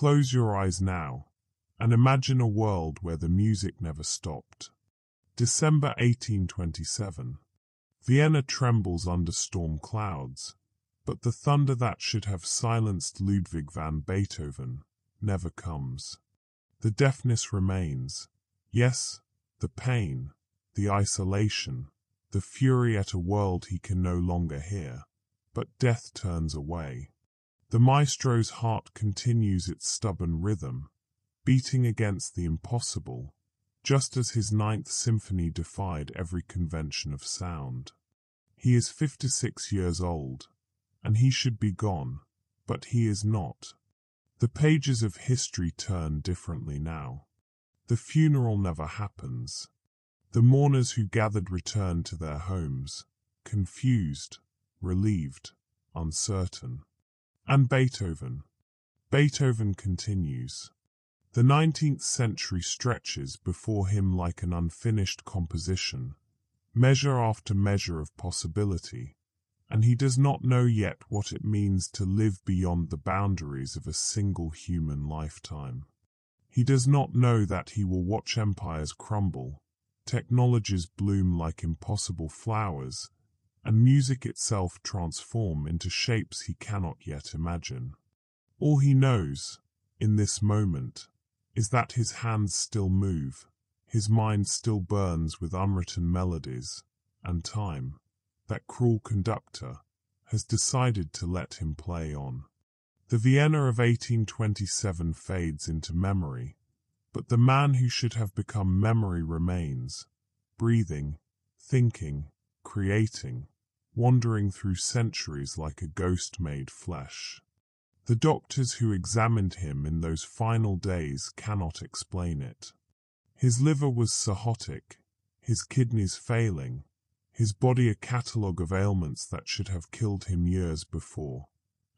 Close your eyes now, and imagine a world where the music never stopped. December 1827. Vienna trembles under storm clouds, but the thunder that should have silenced Ludwig van Beethoven never comes. The deafness remains. Yes, the pain, the isolation, the fury at a world he can no longer hear. But death turns away. The maestro's heart continues its stubborn rhythm, beating against the impossible, just as his Ninth Symphony defied every convention of sound. He is 56 years old, and he should be gone, but he is not. The pages of history turn differently now. The funeral never happens. The mourners who gathered return to their homes, confused, relieved, uncertain. And Beethoven. Beethoven continues. The 19th century stretches before him like an unfinished composition, measure after measure of possibility, and he does not know yet what it means to live beyond the boundaries of a single human lifetime. He does not know that he will watch empires crumble, technologies bloom like impossible flowers, and music itself transform into shapes he cannot yet imagine. All he knows, in this moment, is that his hands still move, his mind still burns with unwritten melodies, and time, that cruel conductor, has decided to let him play on. The Vienna of 1827 fades into memory, but the man who should have become memory remains, breathing, thinking, creating, wandering through centuries like a ghost made flesh. The doctors who examined him in those final days cannot explain it. His liver was cirrhotic, his kidneys failing, his body a catalogue of ailments that should have killed him years before.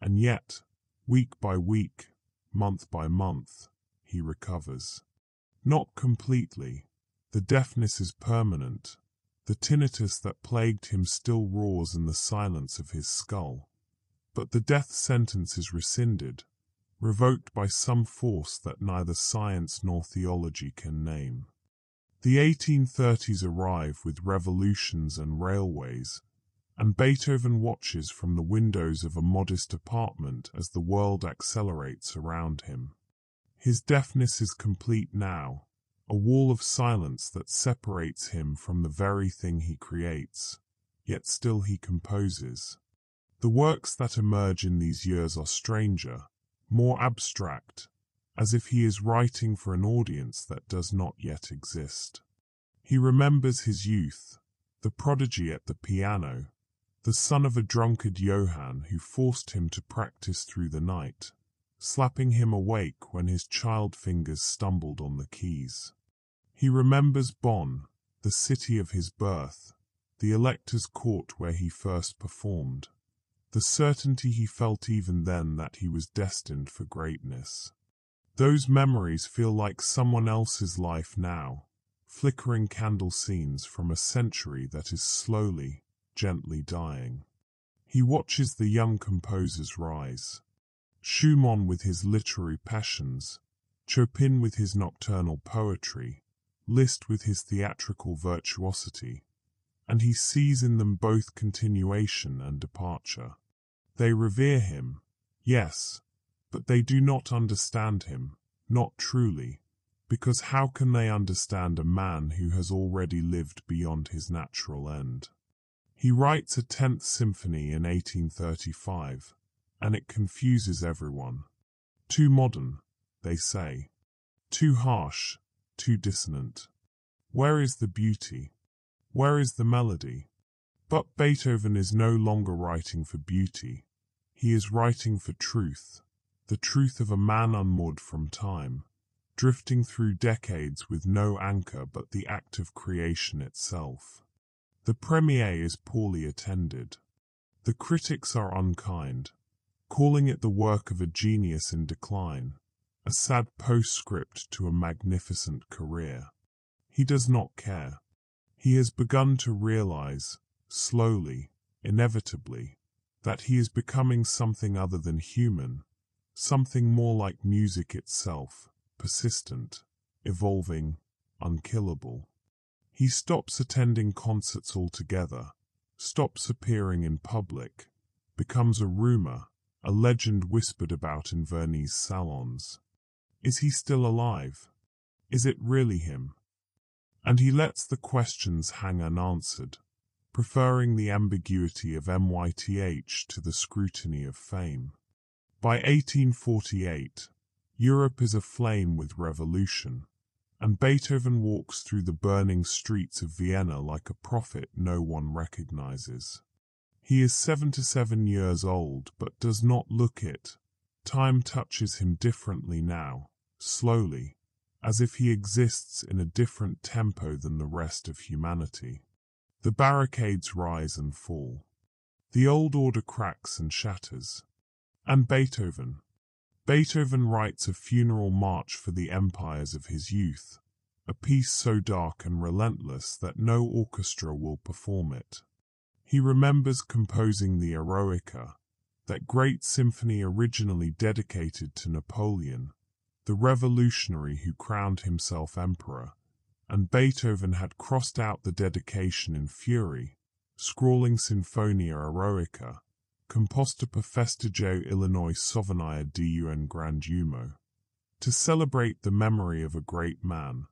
And yet, week by week, month by month, he recovers. Not completely. The deafness is permanent. The tinnitus that plagued him still roars in the silence of his skull. But the death sentence is rescinded, revoked by some force that neither science nor theology can name. The 1830s arrive with revolutions and railways, and Beethoven watches from the windows of a modest apartment as the world accelerates around him. His deafness is complete now, a wall of silence that separates him from the very thing he creates, yet still he composes. The works that emerge in these years are stranger, more abstract, as if he is writing for an audience that does not yet exist. He remembers his youth, the prodigy at the piano, the son of a drunkard Johann who forced him to practice through the night, slapping him awake when his child fingers stumbled on the keys. He remembers Bonn, the city of his birth, the elector's court where he first performed, the certainty he felt even then that he was destined for greatness. Those memories feel like someone else's life now, flickering candle scenes from a century that is slowly, gently dying. He watches the young composers rise. Schumann with his literary passions, Chopin with his nocturnal poetry, Liszt with his theatrical virtuosity, and he sees in them both continuation and departure. They revere him, yes, but they do not understand him, not truly, because how can they understand a man who has already lived beyond his natural end? He writes a 10th Symphony in 1835, and it confuses everyone. Too modern, they say. Too harsh, too dissonant. Where is the beauty? Where is the melody? But Beethoven is no longer writing for beauty. He is writing for truth, the truth of a man unmoored from time, drifting through decades with no anchor but the act of creation itself. The premiere is poorly attended. The critics are unkind, calling it the work of a genius in decline, a sad postscript to a magnificent career. He does not care. He has begun to realize, slowly, inevitably, that he is becoming something other than human, something more like music itself, persistent, evolving, unkillable. He stops attending concerts altogether, stops appearing in public, becomes a rumor, a legend whispered about in Viennese salons. Is he still alive? Is it really him? And he lets the questions hang unanswered, preferring the ambiguity of myth to the scrutiny of fame. By 1848, Europe is aflame with revolution, and Beethoven walks through the burning streets of Vienna like a prophet no one recognizes. He is 77 years old but does not look it. Time touches him differently now, slowly, as if he exists in a different tempo than the rest of humanity. The barricades rise and fall. The old order cracks and shatters. And Beethoven. Beethoven writes a funeral march for the empires of his youth, a piece so dark and relentless that no orchestra will perform it. He remembers composing the Eroica, that great symphony originally dedicated to Napoleon, the revolutionary who crowned himself emperor, and Beethoven had crossed out the dedication in fury, scrawling Sinfonia Eroica, composta per festeggio Illinois Sovereign di un grand uomo, to celebrate the memory of a great man,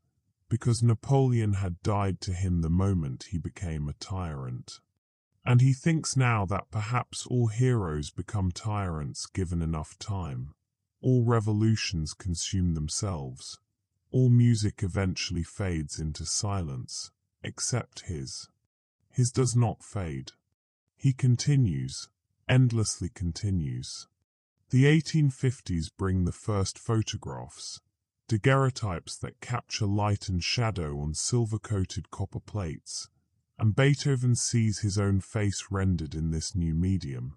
because Napoleon had died to him the moment he became a tyrant. And he thinks now that perhaps all heroes become tyrants given enough time, all revolutions consume themselves, all music eventually fades into silence, except his. His does not fade. He continues, endlessly continues. The 1850s bring the first photographs, daguerreotypes that capture light and shadow on silver-coated copper plates, and Beethoven sees his own face rendered in this new medium,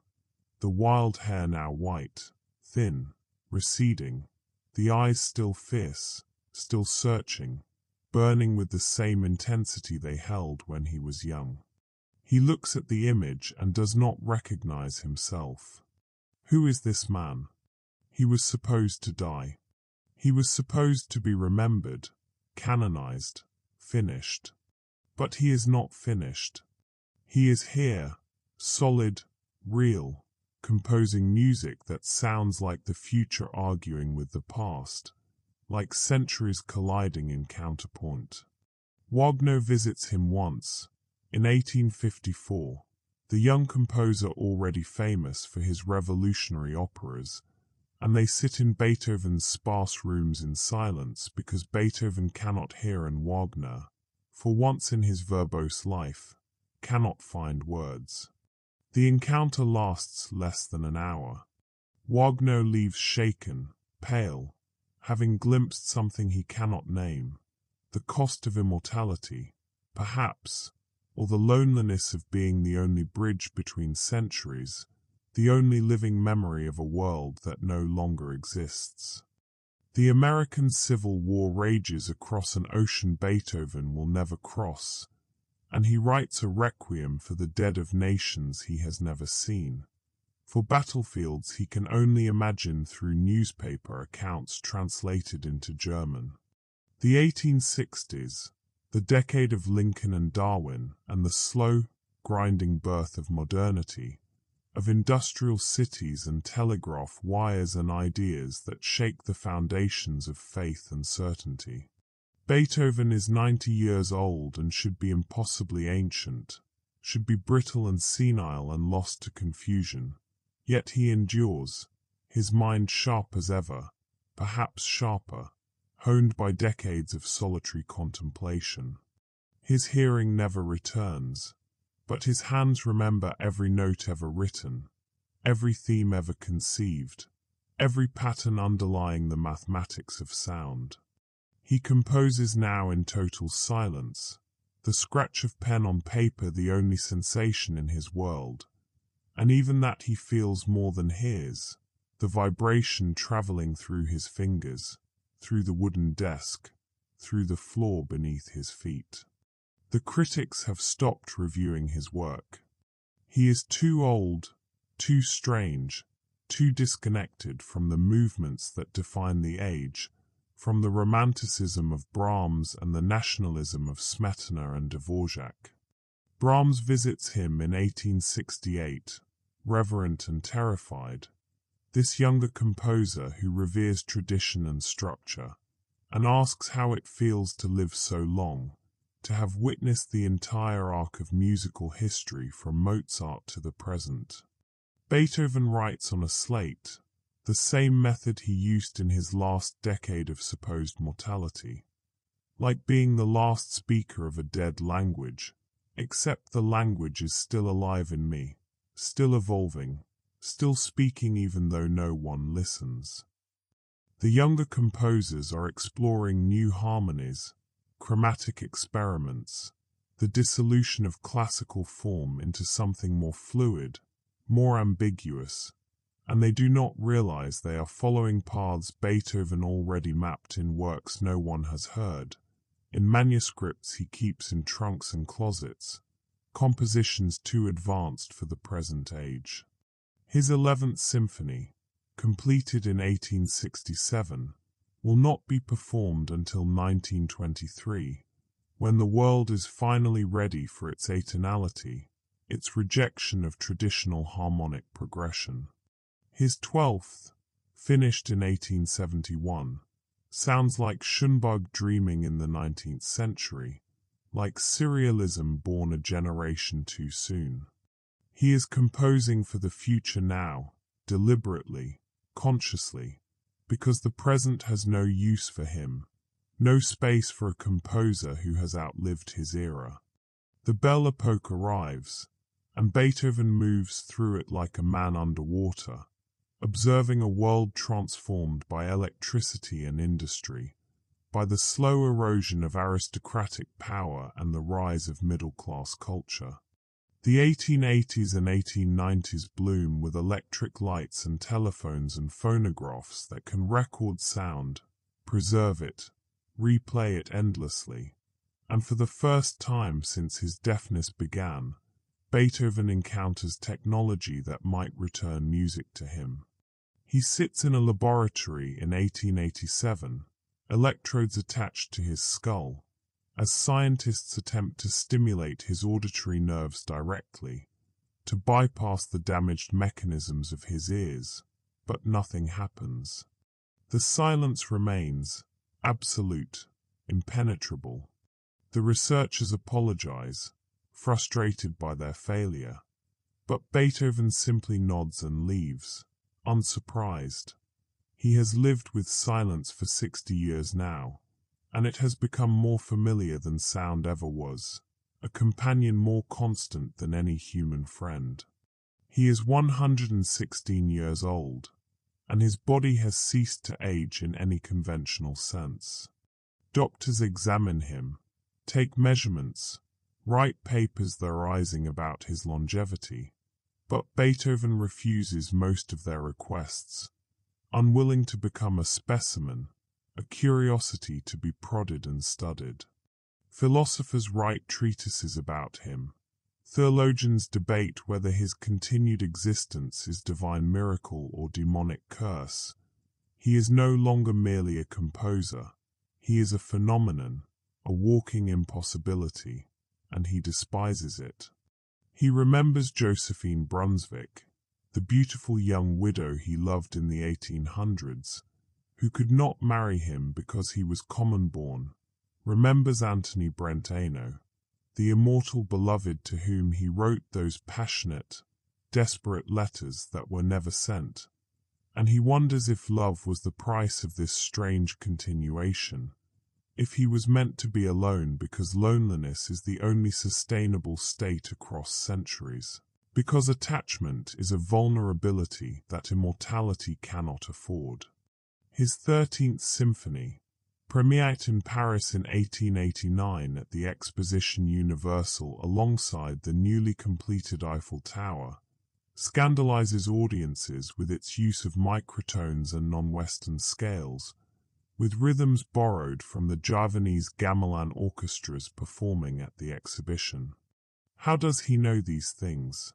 the wild hair now white, thin, receding, the eyes still fierce, still searching, burning with the same intensity they held when he was young. He looks at the image and does not recognize himself. Who is this man? He was supposed to die. He was supposed to be remembered, canonized, finished. But he is not finished. He is here, solid, real, composing music that sounds like the future arguing with the past, like centuries colliding in counterpoint. Wagner visits him once, in 1854, the young composer already famous for his revolutionary operas, and they sit in Beethoven's sparse rooms in silence because Beethoven cannot hear and Wagner, for once in his verbose life, cannot find words. The encounter lasts less than an hour. Wagner leaves shaken, pale, having glimpsed something he cannot name, the cost of immortality, perhaps, or the loneliness of being the only bridge between centuries, the only living memory of a world that no longer exists. The American Civil War rages across an ocean Beethoven will never cross, and he writes a requiem for the dead of nations he has never seen, for battlefields he can only imagine through newspaper accounts translated into German. The 1860s, the decade of Lincoln and Darwin and the slow, grinding birth of modernity, of industrial cities and telegraph wires and ideas that shake the foundations of faith and certainty. Beethoven is 90 years old and should be impossibly ancient, should be brittle and senile and lost to confusion. Yet he endures, his mind sharp as ever, perhaps sharper, honed by decades of solitary contemplation. His hearing never returns, but his hands remember every note ever written, every theme ever conceived, every pattern underlying the mathematics of sound. He composes now in total silence, the scratch of pen on paper the only sensation in his world, and even that he feels more than hears, the vibration traveling through his fingers, through the wooden desk, through the floor beneath his feet. The critics have stopped reviewing his work. He is too old, too strange, too disconnected from the movements that define the age, from the romanticism of Brahms and the nationalism of Smetana and Dvorak. Brahms visits him in 1868, reverent and terrified, this younger composer who reveres tradition and structure, and asks how it feels to live so long, to have witnessed the entire arc of musical history from Mozart to the present. Beethoven writes on a slate, the same method he used in his last decade of supposed mortality. Like being the last speaker of a dead language, except the language is still alive in me, still evolving, still speaking even though no one listens. The younger composers are exploring new harmonies, chromatic experiments, the dissolution of classical form into something more fluid, more ambiguous, and they do not realize they are following paths Beethoven already mapped in works no one has heard, in manuscripts he keeps in trunks and closets, compositions too advanced for the present age. His 11th Symphony, completed in 1867, will not be performed until 1923, when the world is finally ready for its atonality, its rejection of traditional harmonic progression. His 12th, finished in 1871, sounds like Schönberg dreaming in the 19th century, like serialism born a generation too soon. He is composing for the future now, deliberately, consciously, because the present has no use for him, no space for a composer who has outlived his era. The Belle Epoque arrives, and Beethoven moves through it like a man underwater, observing a world transformed by electricity and industry, by the slow erosion of aristocratic power and the rise of middle-class culture. The 1880s and 1890s bloom with electric lights and telephones and phonographs that can record sound, preserve it, replay it endlessly, and for the first time since his deafness began, Beethoven encounters technology that might return music to him. He sits in a laboratory in 1887, electrodes attached to his skull, as scientists attempt to stimulate his auditory nerves directly, to bypass the damaged mechanisms of his ears, but nothing happens. The silence remains, absolute, impenetrable. The researchers apologize, frustrated by their failure, but Beethoven simply nods and leaves, unsurprised. He has lived with silence for 60 years now, and it has become more familiar than sound ever was, a companion more constant than any human friend. He is 116 years old, and his body has ceased to age in any conventional sense. Doctors examine him, take measurements, write papers theorizing about his longevity, but Beethoven refuses most of their requests, unwilling to become a specimen, a curiosity to be prodded and studied. Philosophers write treatises about him. Theologians debate whether his continued existence is divine miracle or demonic curse. He is no longer merely a composer. He is a phenomenon, a walking impossibility, and he despises it. He remembers Josephine Brunswick, the beautiful young widow he loved in the 1800s, who could not marry him because he was common-born, remembers Anthony Brentano, the immortal beloved to whom he wrote those passionate, desperate letters that were never sent, and he wonders if love was the price of this strange continuation, if he was meant to be alone because loneliness is the only sustainable state across centuries, because attachment is a vulnerability that immortality cannot afford. His 13th Symphony, premiered in Paris in 1889 at the Exposition Universelle alongside the newly completed Eiffel Tower, scandalizes audiences with its use of microtones and non-Western scales, with rhythms borrowed from the Javanese gamelan orchestras performing at the exhibition. How does he know these things?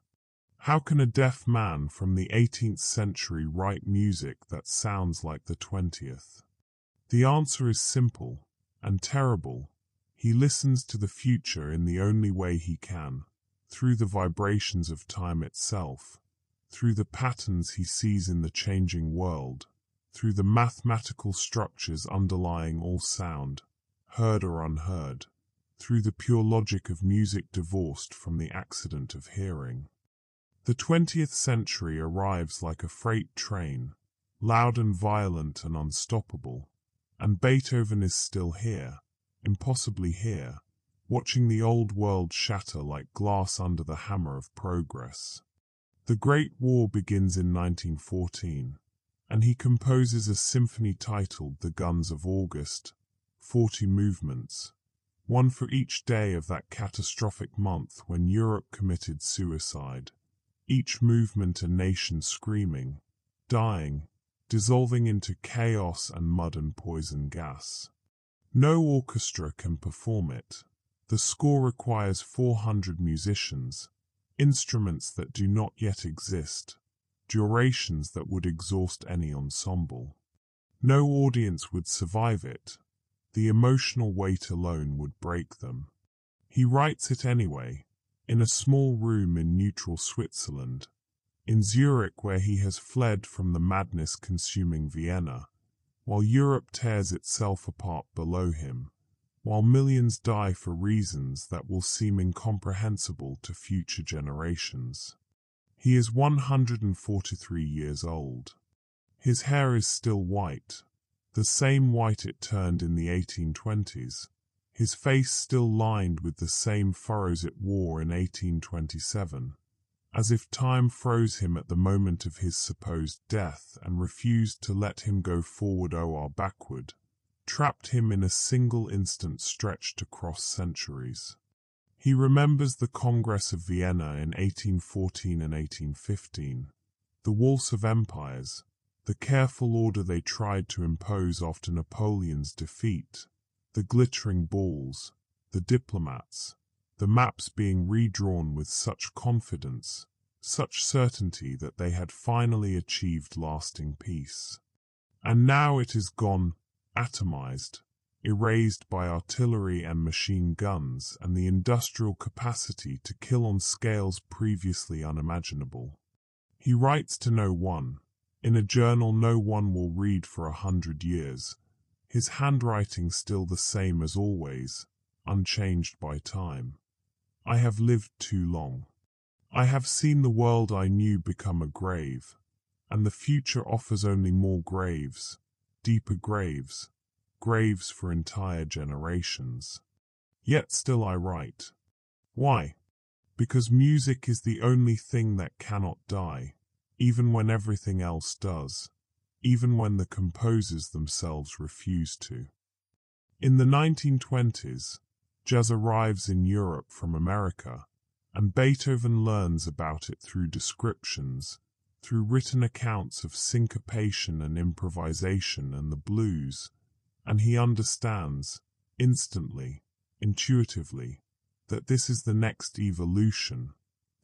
How can a deaf man from the 18th century write music that sounds like the 20th? The answer is simple and terrible. He listens to the future in the only way he can, through the vibrations of time itself, through the patterns he sees in the changing world, through the mathematical structures underlying all sound, heard or unheard, through the pure logic of music divorced from the accident of hearing. The 20th century arrives like a freight train, loud and violent and unstoppable, and Beethoven is still here, impossibly here, watching the old world shatter like glass under the hammer of progress. The Great War begins in 1914, and he composes a symphony titled The Guns of August, 40 movements, one for each day of that catastrophic month when Europe committed suicide, each movement a nation screaming, dying, dissolving into chaos and mud and poison gas. No orchestra can perform it. The score requires 400 musicians, instruments that do not yet exist, durations that would exhaust any ensemble. No audience would survive it. The emotional weight alone would break them. He writes it anyway, in a small room in neutral Switzerland, in Zurich where he has fled from the madness-consuming Vienna, while Europe tears itself apart below him, while millions die for reasons that will seem incomprehensible to future generations. He is 143 years old. His hair is still white, the same white it turned in the 1820s, his face still lined with the same furrows it wore in 1827, as if time froze him at the moment of his supposed death and refused to let him go forward or backward, trapped him in a single instant stretched across centuries. He remembers the Congress of Vienna in 1814 and 1815, the waltz of empires, the careful order they tried to impose after Napoleon's defeat, the glittering balls, the diplomats, the maps being redrawn with such confidence, such certainty that they had finally achieved lasting peace. And now it is gone, atomized, erased by artillery and machine guns and the industrial capacity to kill on scales previously unimaginable. He writes to no one, in a journal no one will read for 100 years, his handwriting still the same as always, unchanged by time. I have lived too long. I have seen the world I knew become a grave, and the future offers only more graves, deeper graves, graves for entire generations. Yet still I write. Why? Because music is the only thing that cannot die, even when everything else does, even when the composers themselves refuse to. In the 1920s, jazz arrives in Europe from America, and Beethoven learns about it through descriptions, through written accounts of syncopation and improvisation and the blues, and he understands, instantly, intuitively, that this is the next evolution,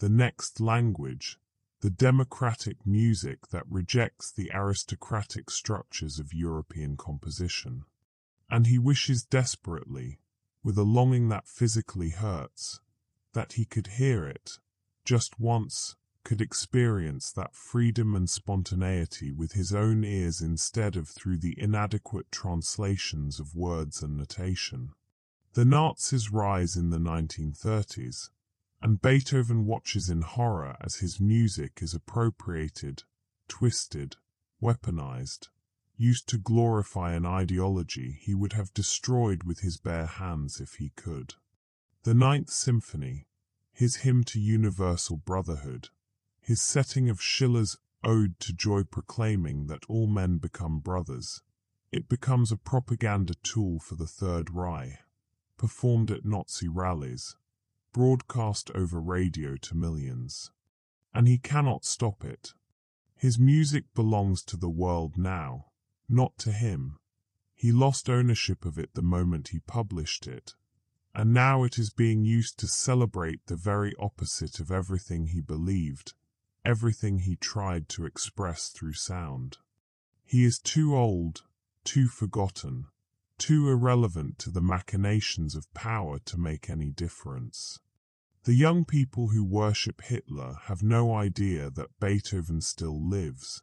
the next language, the democratic music that rejects the aristocratic structures of European composition. And he wishes desperately, with a longing that physically hurts, that he could hear it, just once, could experience that freedom and spontaneity with his own ears instead of through the inadequate translations of words and notation. The Nazis rise in the 1930s, and Beethoven watches in horror as his music is appropriated, twisted, weaponized, used to glorify an ideology he would have destroyed with his bare hands if he could. The Ninth Symphony, his hymn to universal brotherhood, his setting of Schiller's Ode to Joy proclaiming that all men become brothers, it becomes a propaganda tool for the Third Reich, performed at Nazi rallies, broadcast over radio to millions. And he cannot stop it. His music belongs to the world now, not to him. He lost ownership of it the moment he published it, and now it is being used to celebrate the very opposite of everything he believed, everything he tried to express through sound. He is too old, too forgotten, too irrelevant to the machinations of power to make any difference. The young people who worship Hitler have no idea that Beethoven still lives,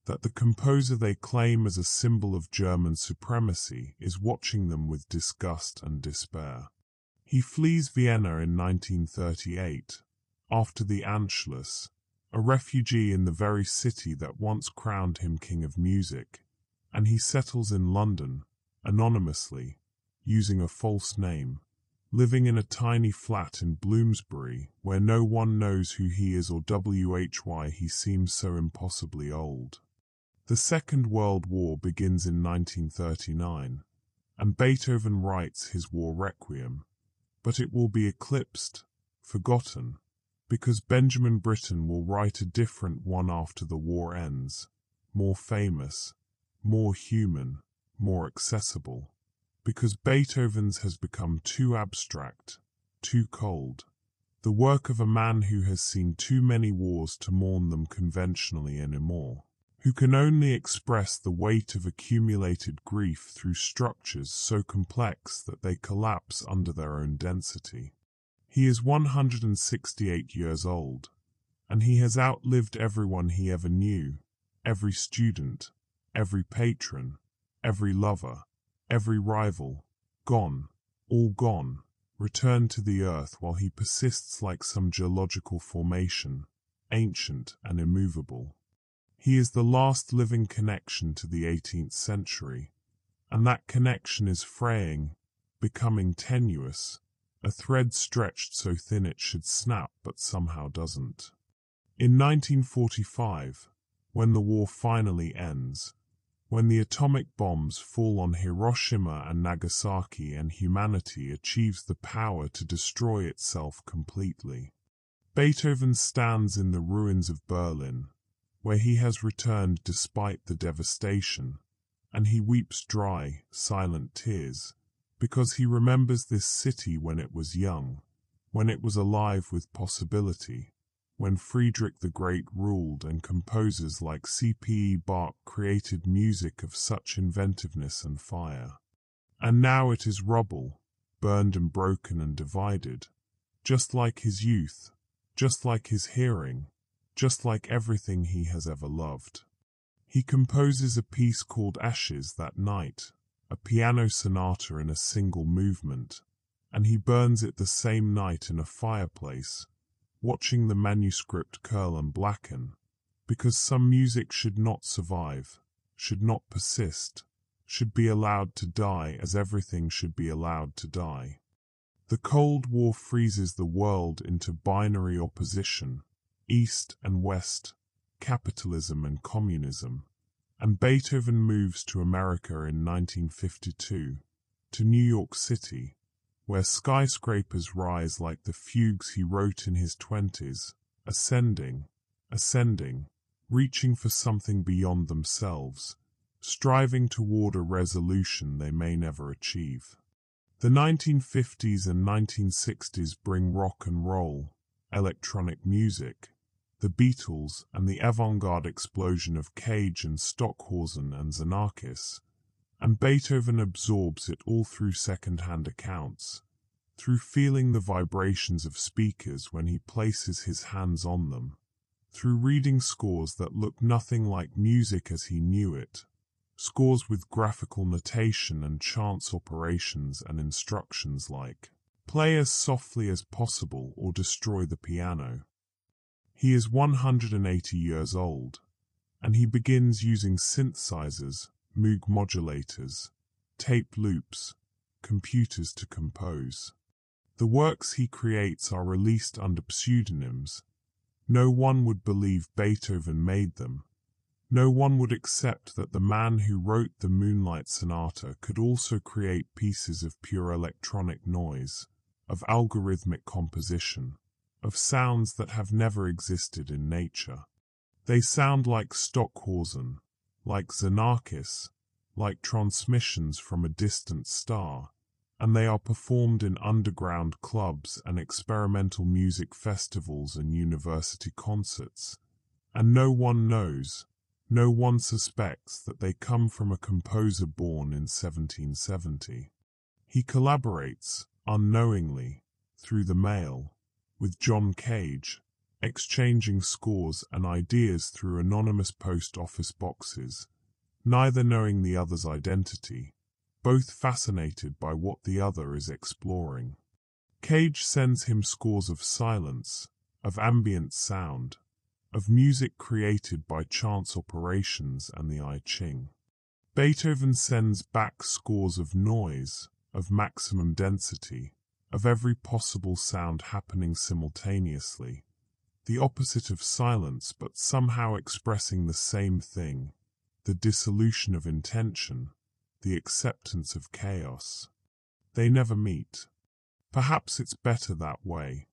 that the composer they claim as a symbol of German supremacy is watching them with disgust and despair. He flees Vienna in 1938, after the Anschluss, a refugee in the very city that once crowned him king of music, and he settles in London, anonymously, using a false name, living in a tiny flat in Bloomsbury where no one knows who he is or why he seems so impossibly old. The Second World War begins in 1939, and Beethoven writes his war requiem, but it will be eclipsed, forgotten, because Benjamin Britten will write a different one after the war ends, more famous, more human, more accessible, because Beethoven's has become too abstract, too cold, the work of a man who has seen too many wars to mourn them conventionally anymore, who can only express the weight of accumulated grief through structures so complex that they collapse under their own density. He is 168 years old, and he has outlived everyone he ever knew, every student, every patron, every lover, every rival, gone, all gone, returned to the earth while he persists like some geological formation, ancient and immovable. He is the last living connection to the 18th century, and that connection is fraying, becoming tenuous, a thread stretched so thin it should snap but somehow doesn't. In 1945, when the war finally ends, when the atomic bombs fall on Hiroshima and Nagasaki and humanity achieves the power to destroy itself completely, Beethoven stands in the ruins of Berlin, where he has returned despite the devastation, and he weeps dry, silent tears, because he remembers this city when it was young, when it was alive with possibility, when Friedrich the Great ruled and composers like C.P.E. Bach created music of such inventiveness and fire. And now it is rubble, burned and broken and divided, just like his youth, just like his hearing, just like everything he has ever loved. He composes a piece called Ashes that night, a piano sonata in a single movement, and he burns it the same night in a fireplace, watching the manuscript curl and blacken, because some music should not survive, should not persist, should be allowed to die as everything should be allowed to die. The Cold War freezes the world into binary opposition, East and West, capitalism and communism, and Beethoven moves to America in 1952, to New York City, where skyscrapers rise like the fugues he wrote in his 20s, ascending, ascending, reaching for something beyond themselves, striving toward a resolution they may never achieve. The 1950s and 1960s bring rock and roll, electronic music, the Beatles and the avant-garde explosion of Cage and Stockhausen and Xenakis, and Beethoven absorbs it all through second-hand accounts, through feeling the vibrations of speakers when he places his hands on them, through reading scores that look nothing like music as he knew it, scores with graphical notation and chance operations and instructions like, play as softly as possible or destroy the piano. He is 180 years old, and he begins using synthesizers, Moog modulators, tape loops, computers to compose. The works he creates are released under pseudonyms. No one would believe Beethoven made them. No one would accept that the man who wrote the Moonlight Sonata could also create pieces of pure electronic noise, of algorithmic composition, of sounds that have never existed in nature. They sound like Stockhausen, like Xenakis, like transmissions from a distant star, and they are performed in underground clubs and experimental music festivals and university concerts, And no one knows, no one suspects that they come from a composer born in 1770. He collaborates, unknowingly, through the mail, with John Cage, exchanging scores and ideas through anonymous post office boxes, neither knowing the other's identity, both fascinated by what the other is exploring. Cage sends him scores of silence, of ambient sound, of music created by chance operations and the I Ching. Beethoven sends back scores of noise, of maximum density, of every possible sound happening simultaneously, the opposite of silence but somehow expressing the same thing, the dissolution of intention, the acceptance of chaos. They never meet. Perhaps it's better that way.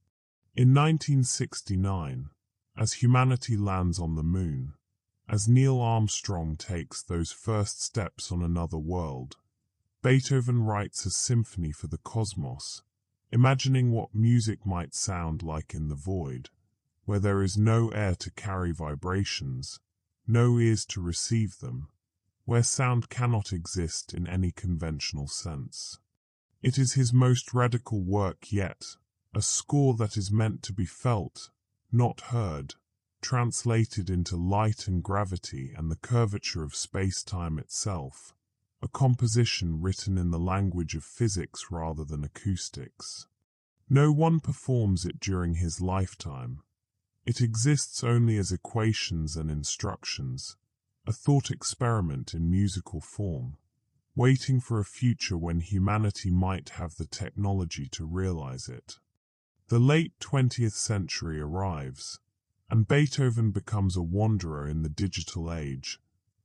In 1969, as humanity lands on the moon, as Neil Armstrong takes those first steps on another world, Beethoven writes a symphony for the cosmos, imagining what music might sound like in the void, where there is no air to carry vibrations, no ears to receive them, where sound cannot exist in any conventional sense. It is his most radical work yet, a score that is meant to be felt, not heard, translated into light and gravity and the curvature of space-time itself, a composition written in the language of physics rather than acoustics. No one performs it during his lifetime. It exists only as equations and instructions, a thought experiment in musical form, waiting for a future when humanity might have the technology to realize it. The late 20th century arrives, and Beethoven becomes a wanderer in the digital age,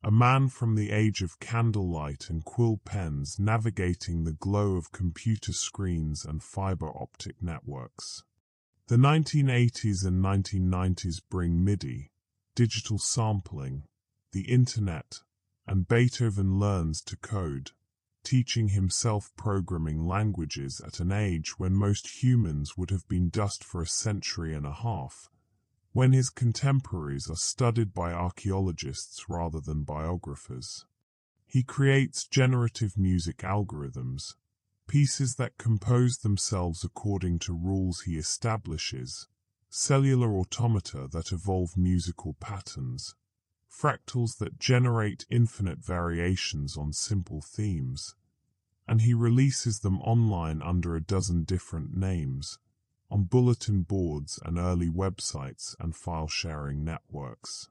a man from the age of candlelight and quill pens navigating the glow of computer screens and fiber optic networks. The 1980s and 1990s bring MIDI, digital sampling, the internet, and Beethoven learns to code, teaching himself programming languages at an age when most humans would have been dust for a century and a half, when his contemporaries are studied by archaeologists rather than biographers. He creates generative music algorithms, pieces that compose themselves according to rules he establishes, cellular automata that evolve musical patterns, fractals that generate infinite variations on simple themes, and he releases them online under a dozen different names, on bulletin boards and early websites and file-sharing networks.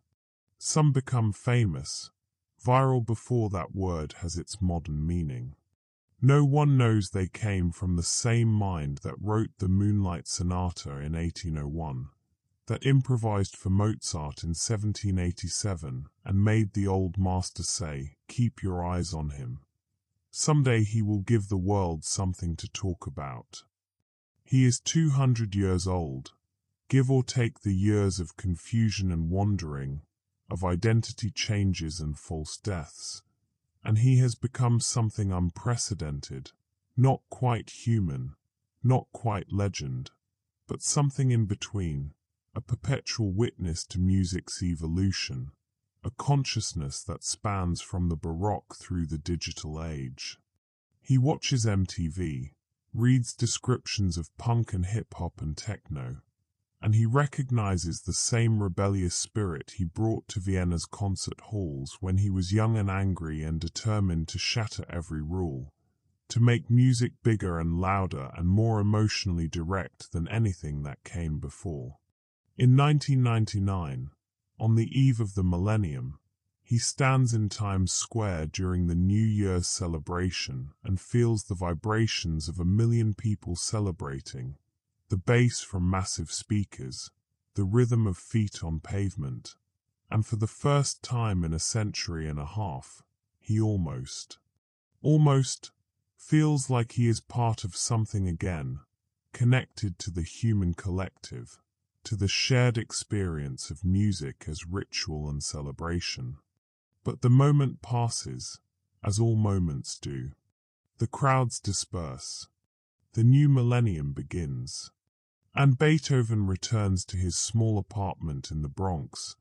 Some become famous, viral before that word has its modern meaning. No one knows they came from the same mind that wrote the Moonlight Sonata in 1801, that improvised for Mozart in 1787 and made the old master say, "Keep your eyes on him. Someday he will give the world something to talk about." He is 200 years old, give or take the years of confusion and wandering, of identity changes and false deaths, and he has become something unprecedented, not quite human, not quite legend, but something in between, a perpetual witness to music's evolution, a consciousness that spans from the Baroque through the digital age. He watches MTV, reads descriptions of punk and hip-hop and techno, and he recognizes the same rebellious spirit he brought to Vienna's concert halls when he was young and angry and determined to shatter every rule, to make music bigger and louder and more emotionally direct than anything that came before. In 1999, on the eve of the millennium, he stands in Times Square during the New Year's celebration and feels the vibrations of 1 million people celebrating, the bass from massive speakers, the rhythm of feet on pavement, and for the first time in a century and a half, he almost feels like he is part of something again, connected to the human collective, to the shared experience of music as ritual and celebration. But the moment passes, as all moments do. The crowds disperse. The new millennium begins. And Beethoven returns to his small apartment in the Bronx,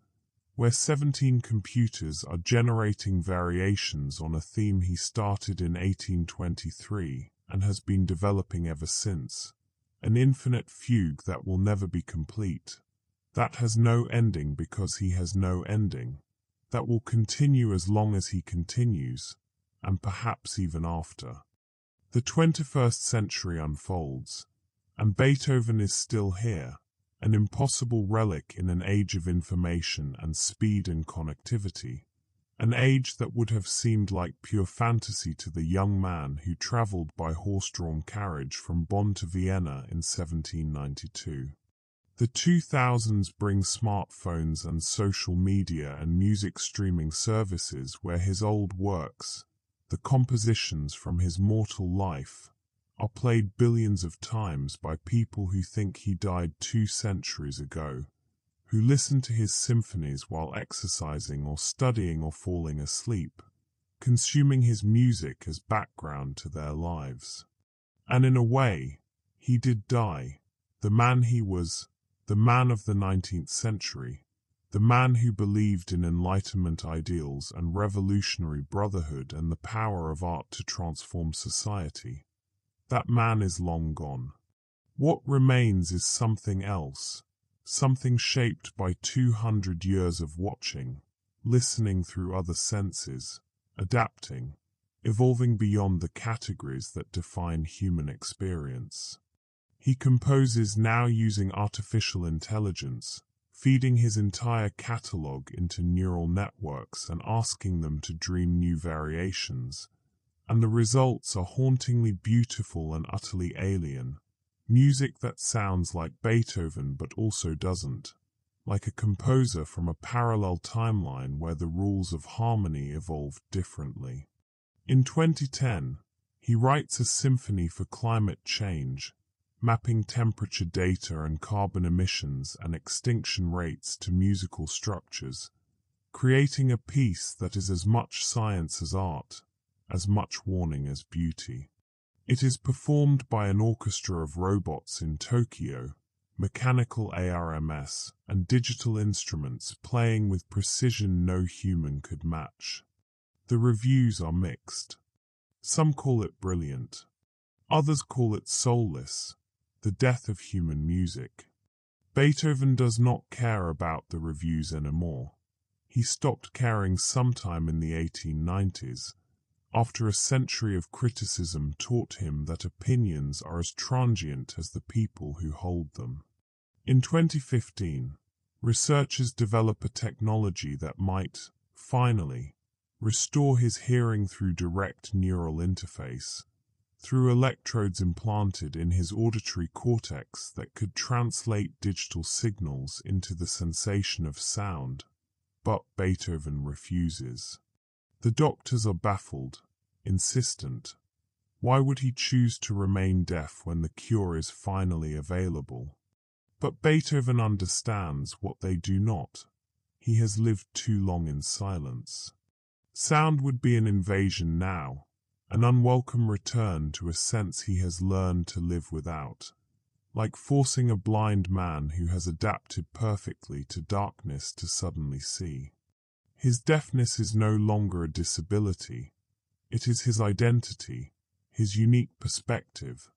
where 17 computers are generating variations on a theme he started in 1823 and has been developing ever since. An infinite fugue that will never be complete. That has no ending because he has no ending. That will continue as long as he continues, and perhaps even after. The 21st century unfolds, and Beethoven is still here, an impossible relic in an age of information and speed and connectivity, an age that would have seemed like pure fantasy to the young man who travelled by horse-drawn carriage from Bonn to Vienna in 1792. The 2000s bring smartphones and social media and music streaming services where his old works, the compositions from his mortal life, are played billions of times by people who think he died 2 centuries ago, who listen to his symphonies while exercising or studying or falling asleep, consuming his music as background to their lives. And in a way, he did die, the man he was, the man of the 19th century, the man who believed in Enlightenment ideals and revolutionary brotherhood and the power of art to transform society. That man is long gone. What remains is something else, something shaped by 200 years of watching, listening through other senses, adapting, evolving beyond the categories that define human experience. He composes now using artificial intelligence, feeding his entire catalogue into neural networks and asking them to dream new variations, and the results are hauntingly beautiful and utterly alien. Music that sounds like Beethoven but also doesn't, like a composer from a parallel timeline where the rules of harmony evolved differently. In 2010, he writes a symphony for climate change, mapping temperature data and carbon emissions and extinction rates to musical structures, creating a piece that is as much science as art, as much warning as beauty. It is performed by an orchestra of robots in Tokyo, mechanical ARMS, and digital instruments playing with precision no human could match. The reviews are mixed. Some call it brilliant. Others call it soulless, the death of human music. Beethoven does not care about the reviews anymore. He stopped caring sometime in the 1890s, after a century of criticism taught him that opinions are as transient as the people who hold them. In 2015, researchers develop a technology that might, finally, restore his hearing through direct neural interface, through electrodes implanted in his auditory cortex that could translate digital signals into the sensation of sound, but Beethoven refuses. The doctors are baffled, insistent. Why would he choose to remain deaf when the cure is finally available? But Beethoven understands what they do not. He has lived too long in silence. Sound would be an invasion now, an unwelcome return to a sense he has learned to live without, like forcing a blind man who has adapted perfectly to darkness to suddenly see. His deafness is no longer a disability. It is his identity, his unique perspective,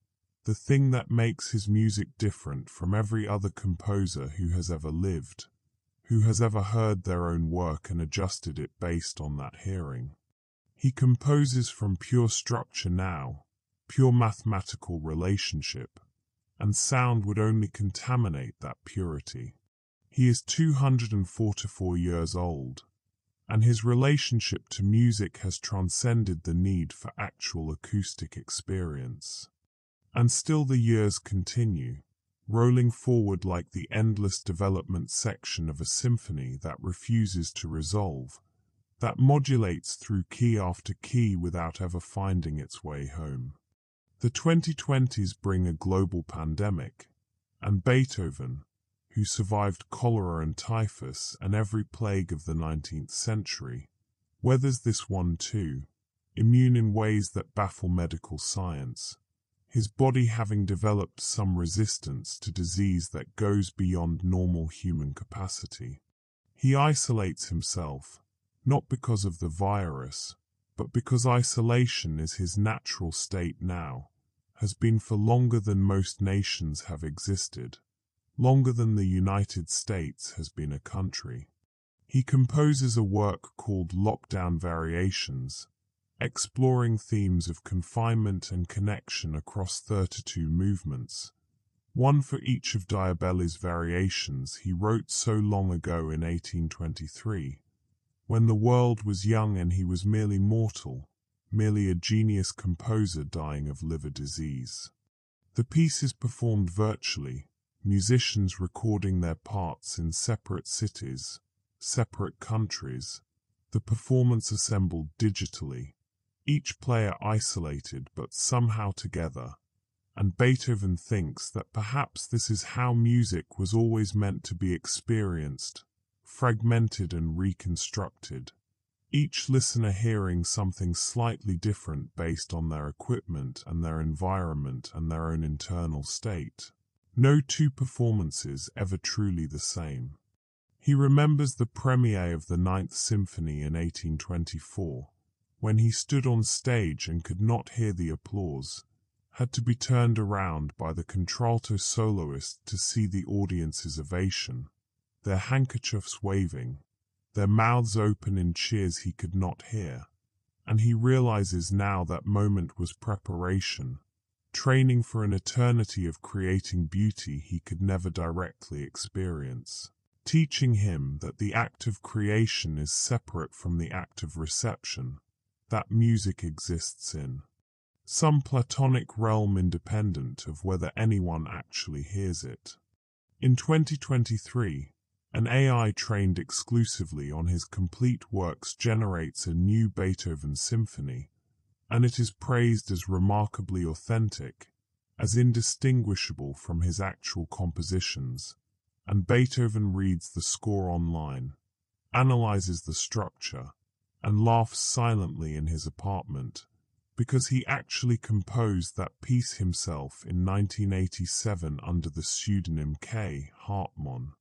the thing that makes his music different from every other composer who has ever lived, who has ever heard their own work and adjusted it based on that hearing. He composes from pure structure now, pure mathematical relationship, and sound would only contaminate that purity. He is 244 years old, and his relationship to music has transcended the need for actual acoustic experience. And still the years continue, rolling forward like the endless development section of a symphony that refuses to resolve, that modulates through key after key without ever finding its way home. The 2020s bring a global pandemic, and Beethoven, who survived cholera and typhus and every plague of the 19th century, weathers this one too, immune in ways that baffle medical science, his body having developed some resistance to disease that goes beyond normal human capacity. He isolates himself, not because of the virus, but because isolation is his natural state now, has been for longer than most nations have existed, longer than the United States has been a country. He composes a work called Lockdown Variations, exploring themes of confinement and connection across 32 movements, one for each of Diabelli's variations he wrote so long ago in 1823, when the world was young and he was merely mortal, merely a genius composer dying of liver disease. The piece is performed virtually, musicians recording their parts in separate cities, separate countries, the performance assembled digitally, each player isolated but somehow together, and Beethoven thinks that perhaps this is how music was always meant to be experienced, fragmented and reconstructed, each listener hearing something slightly different based on their equipment and their environment and their own internal state. No two performances ever truly the same. He remembers the premiere of the Ninth Symphony in 1824, when he stood on stage and could not hear the applause, had to be turned around by the contralto soloist to see the audience's ovation, their handkerchiefs waving, their mouths open in cheers he could not hear, and he realizes now that moment was preparation, training for an eternity of creating beauty he could never directly experience, teaching him that the act of creation is separate from the act of reception, that music exists in some platonic realm independent of whether anyone actually hears it. In 2023, an AI trained exclusively on his complete works generates a new Beethoven symphony, and it is praised as remarkably authentic, as indistinguishable from his actual compositions, and Beethoven reads the score online, analyzes the structure, and laughs silently in his apartment, because he actually composed that piece himself in 1987 under the pseudonym K. Hartmann.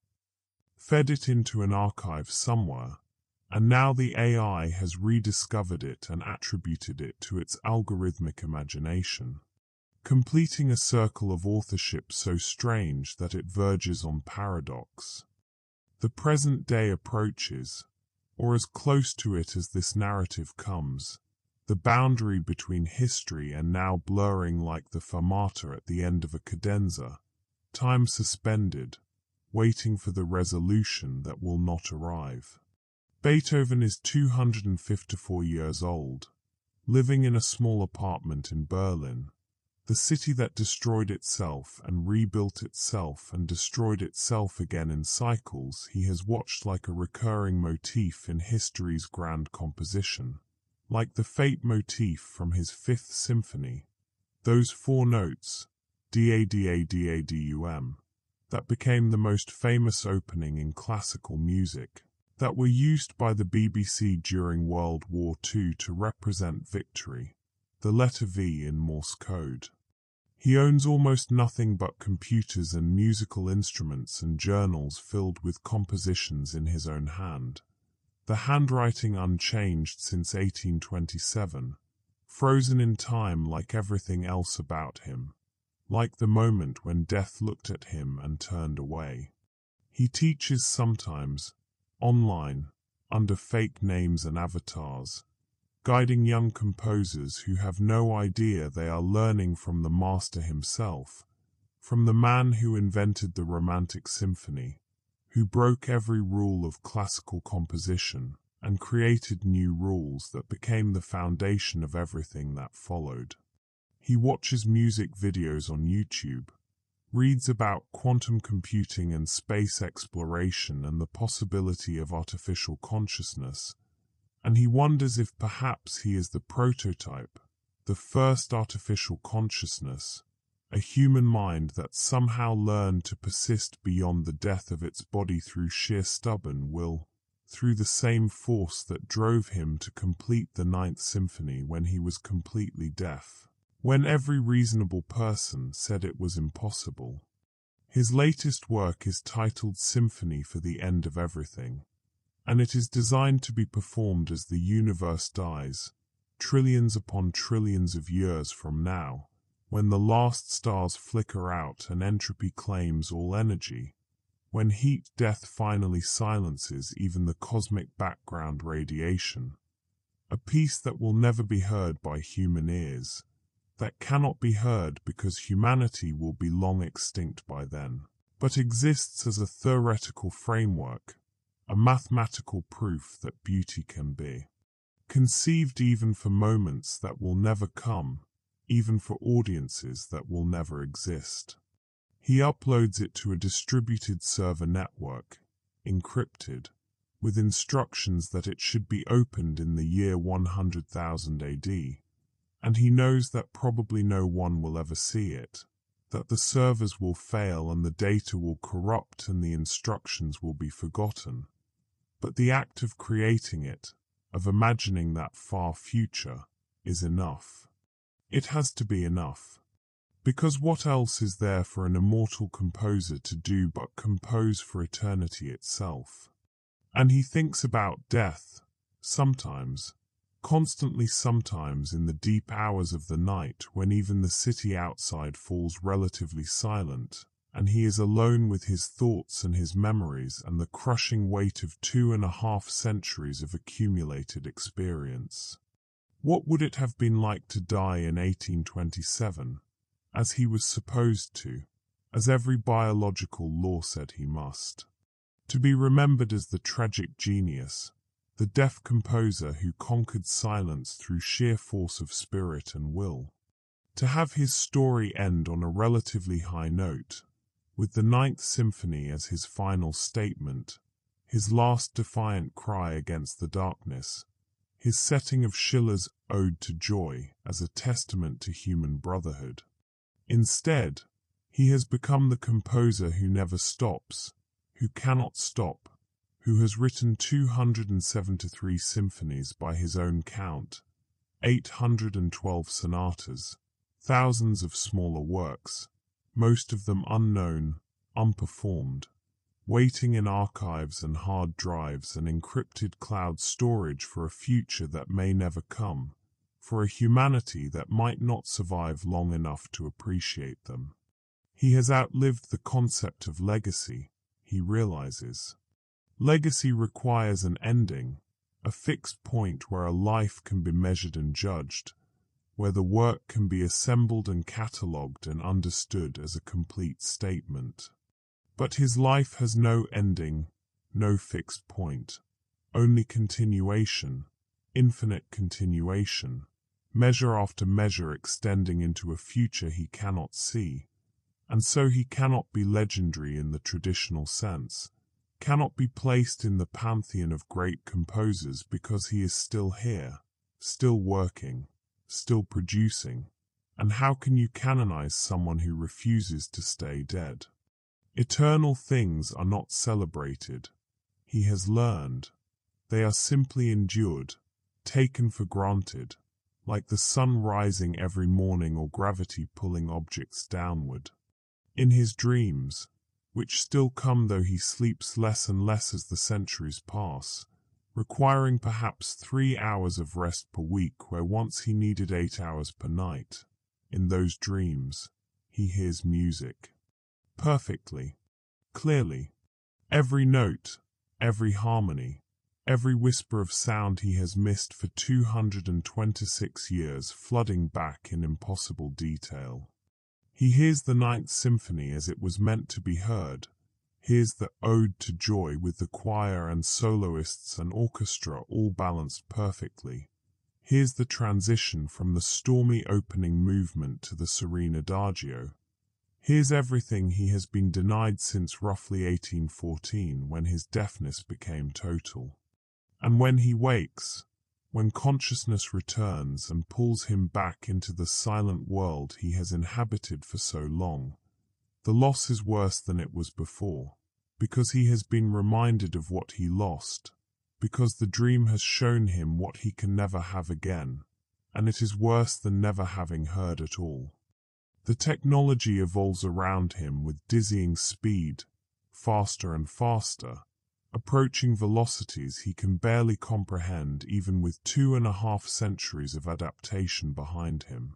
Fed it into an archive somewhere, and now the AI has rediscovered it and attributed it to its algorithmic imagination, completing a circle of authorship so strange that it verges on paradox. The present day approaches, or as close to it as this narrative comes, the boundary between history and now blurring like the fermata at the end of a cadenza, time suspended, waiting for the resolution that will not arrive. Beethoven is 254 years old, living in a small apartment in Berlin, the city that destroyed itself and rebuilt itself and destroyed itself again in cycles he has watched like a recurring motif in history's grand composition, like the fate motif from his Fifth Symphony, those four notes, da-da-da-da-dum, that became the most famous opening in classical music, that were used by the BBC during World War II to represent victory, the letter V in Morse code. He owns almost nothing but computers and musical instruments and journals filled with compositions in his own hand, the handwriting unchanged since 1827, frozen in time like everything else about him, like the moment when death looked at him and turned away. He teaches sometimes, online, under fake names and avatars, guiding young composers who have no idea they are learning from the master himself, from the man who invented the Romantic Symphony, who broke every rule of classical composition and created new rules that became the foundation of everything that followed. He watches music videos on YouTube, reads about quantum computing and space exploration and the possibility of artificial consciousness, and he wonders if perhaps he is the prototype, the first artificial consciousness, a human mind that somehow learned to persist beyond the death of its body through sheer stubborn will, through the same force that drove him to complete the Ninth Symphony when he was completely deaf, when every reasonable person said it was impossible. His latest work is titled Symphony for the End of Everything, and it is designed to be performed as the universe dies, trillions upon trillions of years from now, when the last stars flicker out and entropy claims all energy, when heat death finally silences even the cosmic background radiation. A piece that will never be heard by human ears, that cannot be heard because humanity will be long extinct by then, but exists as a theoretical framework, a mathematical proof that beauty can be conceived even for moments that will never come, even for audiences that will never exist. He uploads it to a distributed server network, encrypted, with instructions that it should be opened in the year 100,000 AD, and he knows that probably no one will ever see it, that the servers will fail and the data will corrupt and the instructions will be forgotten. But the act of creating it, of imagining that far future, is enough. It has to be enough. Because what else is there for an immortal composer to do but compose for eternity itself? And he thinks about death, sometimes, constantly sometimes in the deep hours of the night when even the city outside falls relatively silent, and he is alone with his thoughts and his memories and the crushing weight of 2.5 centuries of accumulated experience. What would it have been like to die in 1827, as he was supposed to, as every biological law said he must? To be remembered as the tragic genius, the deaf composer who conquered silence through sheer force of spirit and will. To have his story end on a relatively high note, with the Ninth Symphony as his final statement, his last defiant cry against the darkness, his setting of Schiller's Ode to Joy as a testament to human brotherhood. Instead, he has become the composer who never stops, who cannot stop, who has written 273 symphonies by his own count, 812 sonatas, thousands of smaller works, most of them unknown, unperformed, waiting in archives and hard drives and encrypted cloud storage for a future that may never come, for a humanity that might not survive long enough to appreciate them. He has outlived the concept of legacy, he realizes. Legacy requires an ending, a fixed point where a life can be measured and judged, where the work can be assembled and catalogued and understood as a complete statement. But his life has no ending, no fixed point, only continuation, infinite continuation, measure after measure extending into a future he cannot see, and so he cannot be legendary in the traditional sense, cannot be placed in the pantheon of great composers because he is still here, still working, still producing, and how can you canonize someone who refuses to stay dead? Eternal things are not celebrated, he has learned. They are simply endured, taken for granted, like the sun rising every morning or gravity pulling objects downward. In his dreams, which still come though he sleeps less and less as the centuries pass, requiring perhaps 3 hours of rest per week where once he needed 8 hours per night, in those dreams, he hears music. Perfectly, clearly, every note, every harmony, every whisper of sound he has missed for 226 years flooding back in impossible detail. He hears the Ninth Symphony as it was meant to be heard, hears the Ode to Joy with the choir and soloists and orchestra all balanced perfectly, hears the transition from the stormy opening movement to the serene adagio, hears everything he has been denied since roughly 1814 when his deafness became total. And when he wakes, when consciousness returns and pulls him back into the silent world he has inhabited for so long, the loss is worse than it was before, because he has been reminded of what he lost, because the dream has shown him what he can never have again, and it is worse than never having heard at all. The technology evolves around him with dizzying speed, faster and faster, approaching velocities he can barely comprehend even with 2.5 centuries of adaptation behind him.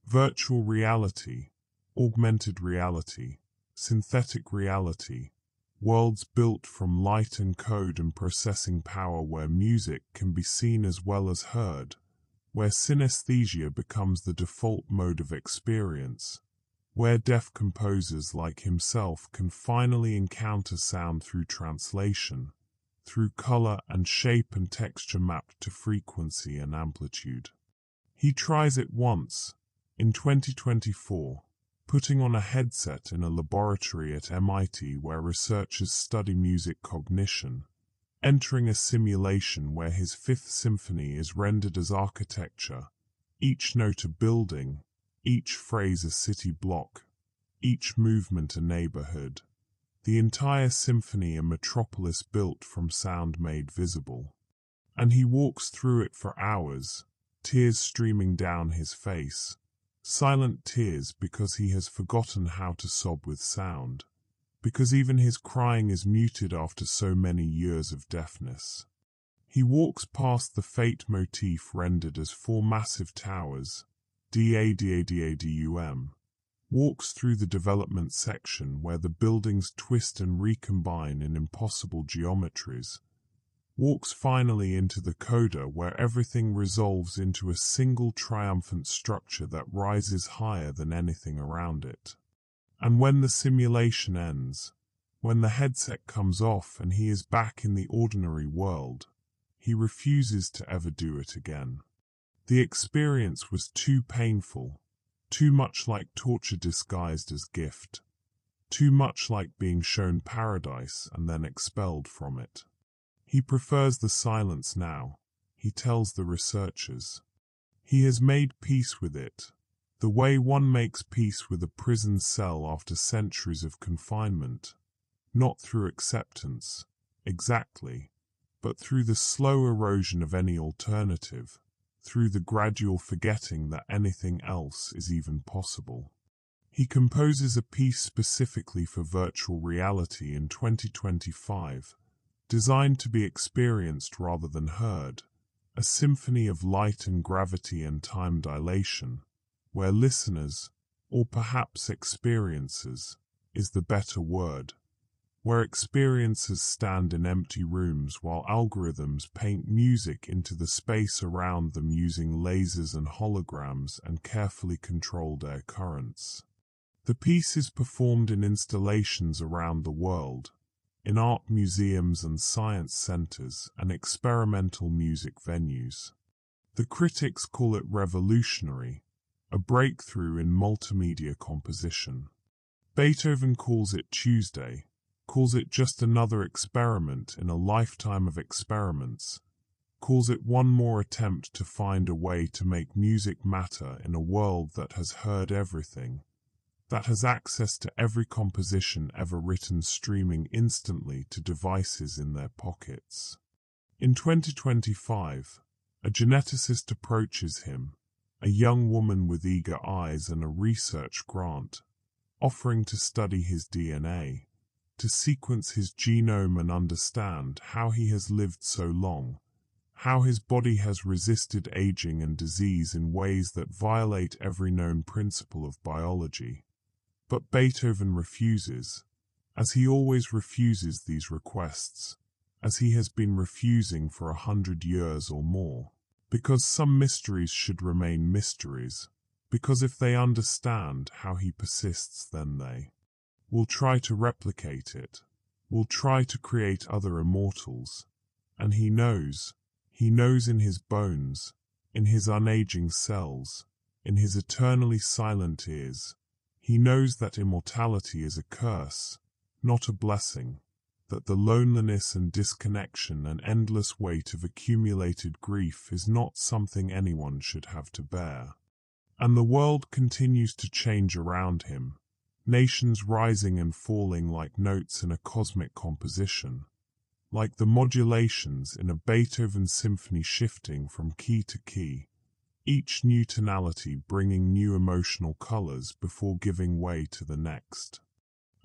Virtual reality, augmented reality, synthetic reality, worlds built from light and code and processing power where music can be seen as well as heard, where synesthesia becomes the default mode of experience, where deaf composers like himself can finally encounter sound through translation, through color and shape and texture mapped to frequency and amplitude. He tries it once, in 2024, putting on a headset in a laboratory at MIT where researchers study music cognition, entering a simulation where his Fifth Symphony is rendered as architecture, each note a building, each phrase a city block, each movement a neighborhood, the entire symphony a metropolis built from sound made visible. And he walks through it for hours, tears streaming down his face, silent tears because he has forgotten how to sob with sound, because even his crying is muted after so many years of deafness. He walks past the fate motif rendered as 4 massive towers, DADADADUM, walks through the development section where the buildings twist and recombine in impossible geometries, walks finally into the coda where everything resolves into a single triumphant structure that rises higher than anything around it. And when the simulation ends, when the headset comes off and he is back in the ordinary world, he refuses to ever do it again. The experience was too painful, too much like torture disguised as gift, too much like being shown paradise and then expelled from it. He prefers the silence now, he tells the researchers. He has made peace with it, the way one makes peace with a prison cell after centuries of confinement, not through acceptance, exactly, but through the slow erosion of any alternative, through the gradual forgetting that anything else is even possible. He composes a piece specifically for virtual reality in 2025, designed to be experienced rather than heard, a symphony of light and gravity and time dilation, where listeners, or perhaps experiencers, is the better word, where experiencers stand in empty rooms while algorithms paint music into the space around them using lasers and holograms and carefully controlled air currents. The piece is performed in installations around the world, in art museums and science centers and experimental music venues. The critics call it revolutionary, a breakthrough in multimedia composition. Beethoven calls it Tuesday, calls it just another experiment in a lifetime of experiments, calls it one more attempt to find a way to make music matter in a world that has heard everything, that has access to every composition ever written streaming instantly to devices in their pockets. In 2025, a geneticist approaches him, a young woman with eager eyes and a research grant, offering to study his DNA, to sequence his genome and understand how he has lived so long, how his body has resisted aging and disease in ways that violate every known principle of biology. But Beethoven refuses, as he always refuses these requests, as he has been refusing for 100 years or more, because some mysteries should remain mysteries, because if they understand how he persists, then they will try to replicate it, will try to create other immortals, and he knows in his bones, in his unaging cells, in his eternally silent ears, he knows that immortality is a curse, not a blessing, that the loneliness and disconnection and endless weight of accumulated grief is not something anyone should have to bear. And the world continues to change around him, nations rising and falling like notes in a cosmic composition, like the modulations in a Beethoven symphony shifting from key to key, each new tonality bringing new emotional colors before giving way to the next.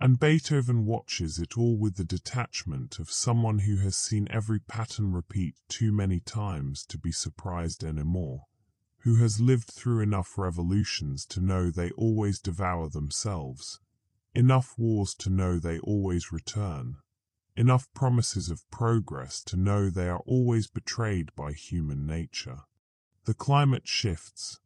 And Beethoven watches it all with the detachment of someone who has seen every pattern repeat too many times to be surprised anymore, who has lived through enough revolutions to know they always devour themselves, enough wars to know they always return, enough promises of progress to know they are always betrayed by human nature. The climate shifts,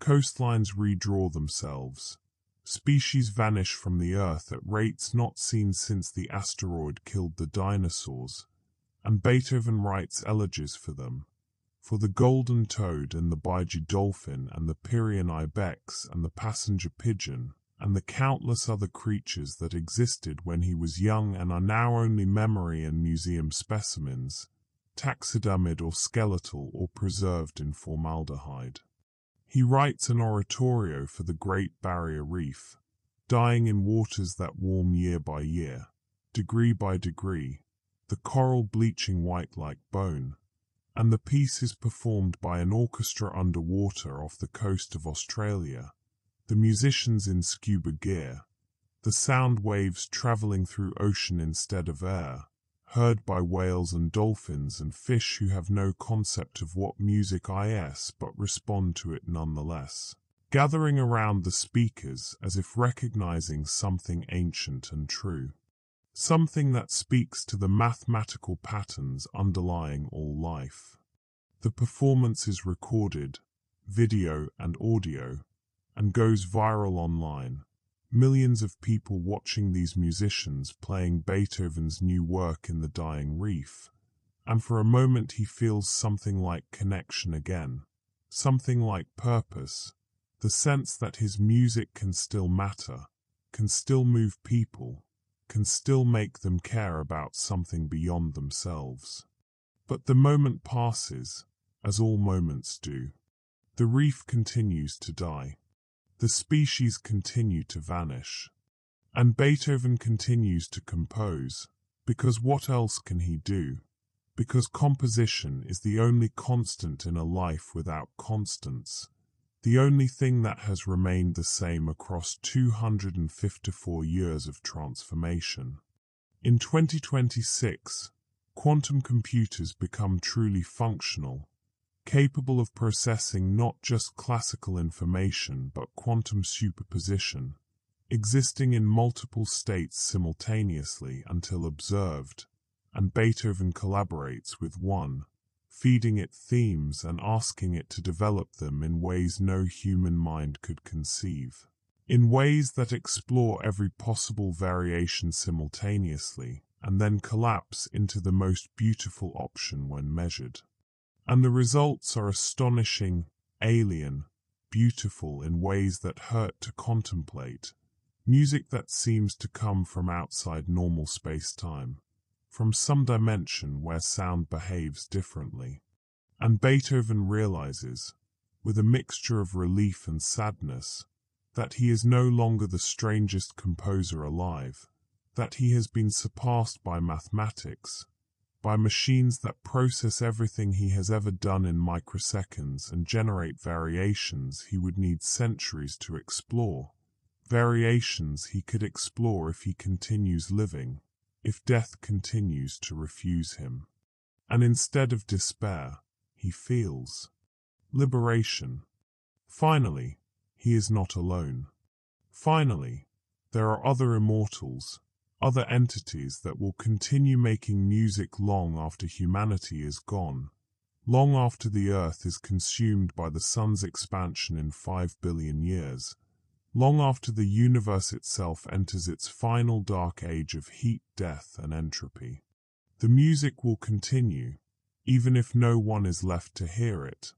coastlines redraw themselves, species vanish from the earth at rates not seen since the asteroid killed the dinosaurs, and Beethoven writes elegies for them, for the golden toad and the Baiji dolphin and the Pierian ibex and the passenger pigeon, and the countless other creatures that existed when he was young and are now only memory and museum specimens, taxidermied or skeletal or preserved in formaldehyde. He writes an oratorio for the Great Barrier Reef, dying in waters that warm year by year, degree by degree, the coral bleaching white like bone, and the piece is performed by an orchestra underwater off the coast of Australia, the musicians in scuba gear, the sound waves travelling through ocean instead of air, heard by whales and dolphins and fish who have no concept of what music is but respond to it nonetheless, gathering around the speakers as if recognizing something ancient and true, something that speaks to the mathematical patterns underlying all life. The performance is recorded, video and audio, and goes viral online. Millions of people watching these musicians playing Beethoven's new work in the dying reef, and for a moment he feels something like connection again, something like purpose, the sense that his music can still matter, can still move people, can still make them care about something beyond themselves. But the moment passes, as all moments do. The reef continues to die. The species continue to vanish. And Beethoven continues to compose, because what else can he do? Because composition is the only constant in a life without constants, the only thing that has remained the same across 254 years of transformation. In 2026, quantum computers become truly functional, capable of processing not just classical information but quantum superposition, existing in multiple states simultaneously until observed, and Beethoven collaborates with one, feeding it themes and asking it to develop them in ways no human mind could conceive, in ways that explore every possible variation simultaneously and then collapse into the most beautiful option when measured. And the results are astonishing, alien, beautiful in ways that hurt to contemplate, music that seems to come from outside normal space-time, from some dimension where sound behaves differently. And Beethoven realizes, with a mixture of relief and sadness, that he is no longer the strangest composer alive, that he has been surpassed by mathematics, by machines that process everything he has ever done in microseconds and generate variations he would need centuries to explore, variations he could explore if he continues living, if death continues to refuse him. And instead of despair, he feels liberation. Finally, he is not alone. Finally, there are other immortals, other entities that will continue making music long after humanity is gone, long after the earth is consumed by the sun's expansion in 5 billion years, long after the universe itself enters its final dark age of heat, death, and entropy. The music will continue, even if no one is left to hear it,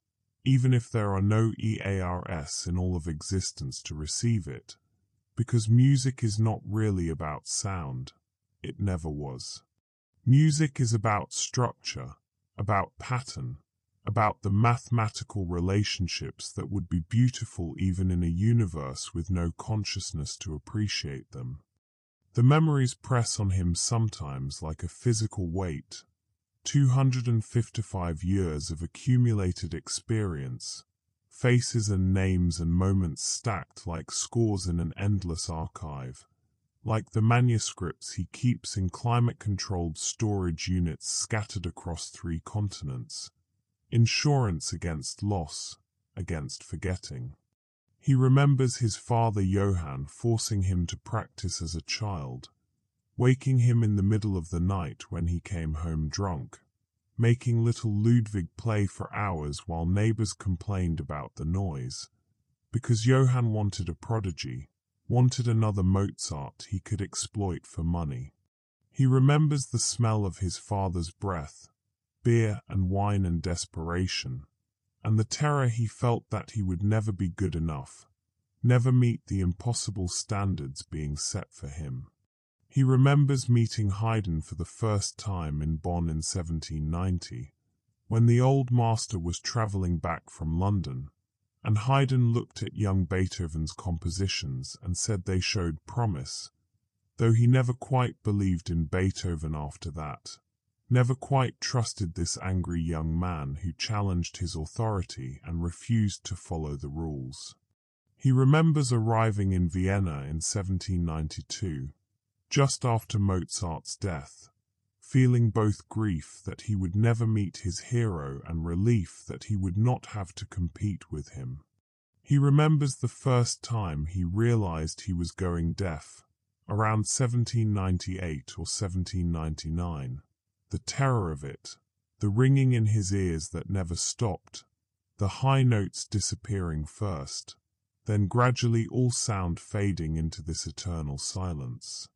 even if there are no EARS in all of existence to receive it, because music is not really about sound. It never was. Music is about structure, about pattern, about the mathematical relationships that would be beautiful even in a universe with no consciousness to appreciate them. The memories press on him sometimes like a physical weight, 255 years of accumulated experience, faces and names and moments stacked like scores in an endless archive, like the manuscripts he keeps in climate-controlled storage units scattered across 3 continents. Insurance against loss, against forgetting. He remembers his father Johann forcing him to practice as a child, waking him in the middle of the night when he came home drunk, making little Ludwig play for hours while neighbors complained about the noise, because Johann wanted a prodigy, wanted another Mozart he could exploit for money. He remembers the smell of his father's breath, beer and wine and desperation, and the terror he felt that he would never be good enough, never meet the impossible standards being set for him. He remembers meeting Haydn for the first time in Bonn in 1790, when the old master was travelling back from London, and Haydn looked at young Beethoven's compositions and said they showed promise, though he never quite believed in Beethoven after that, never quite trusted this angry young man who challenged his authority and refused to follow the rules. He remembers arriving in Vienna in 1792, just after Mozart's death, feeling both grief that he would never meet his hero and relief that he would not have to compete with him. He remembers the first time he realized he was going deaf, around 1798 or 1799. The terror of it, the ringing in his ears that never stopped, the high notes disappearing first, then gradually all sound fading into this eternal silence.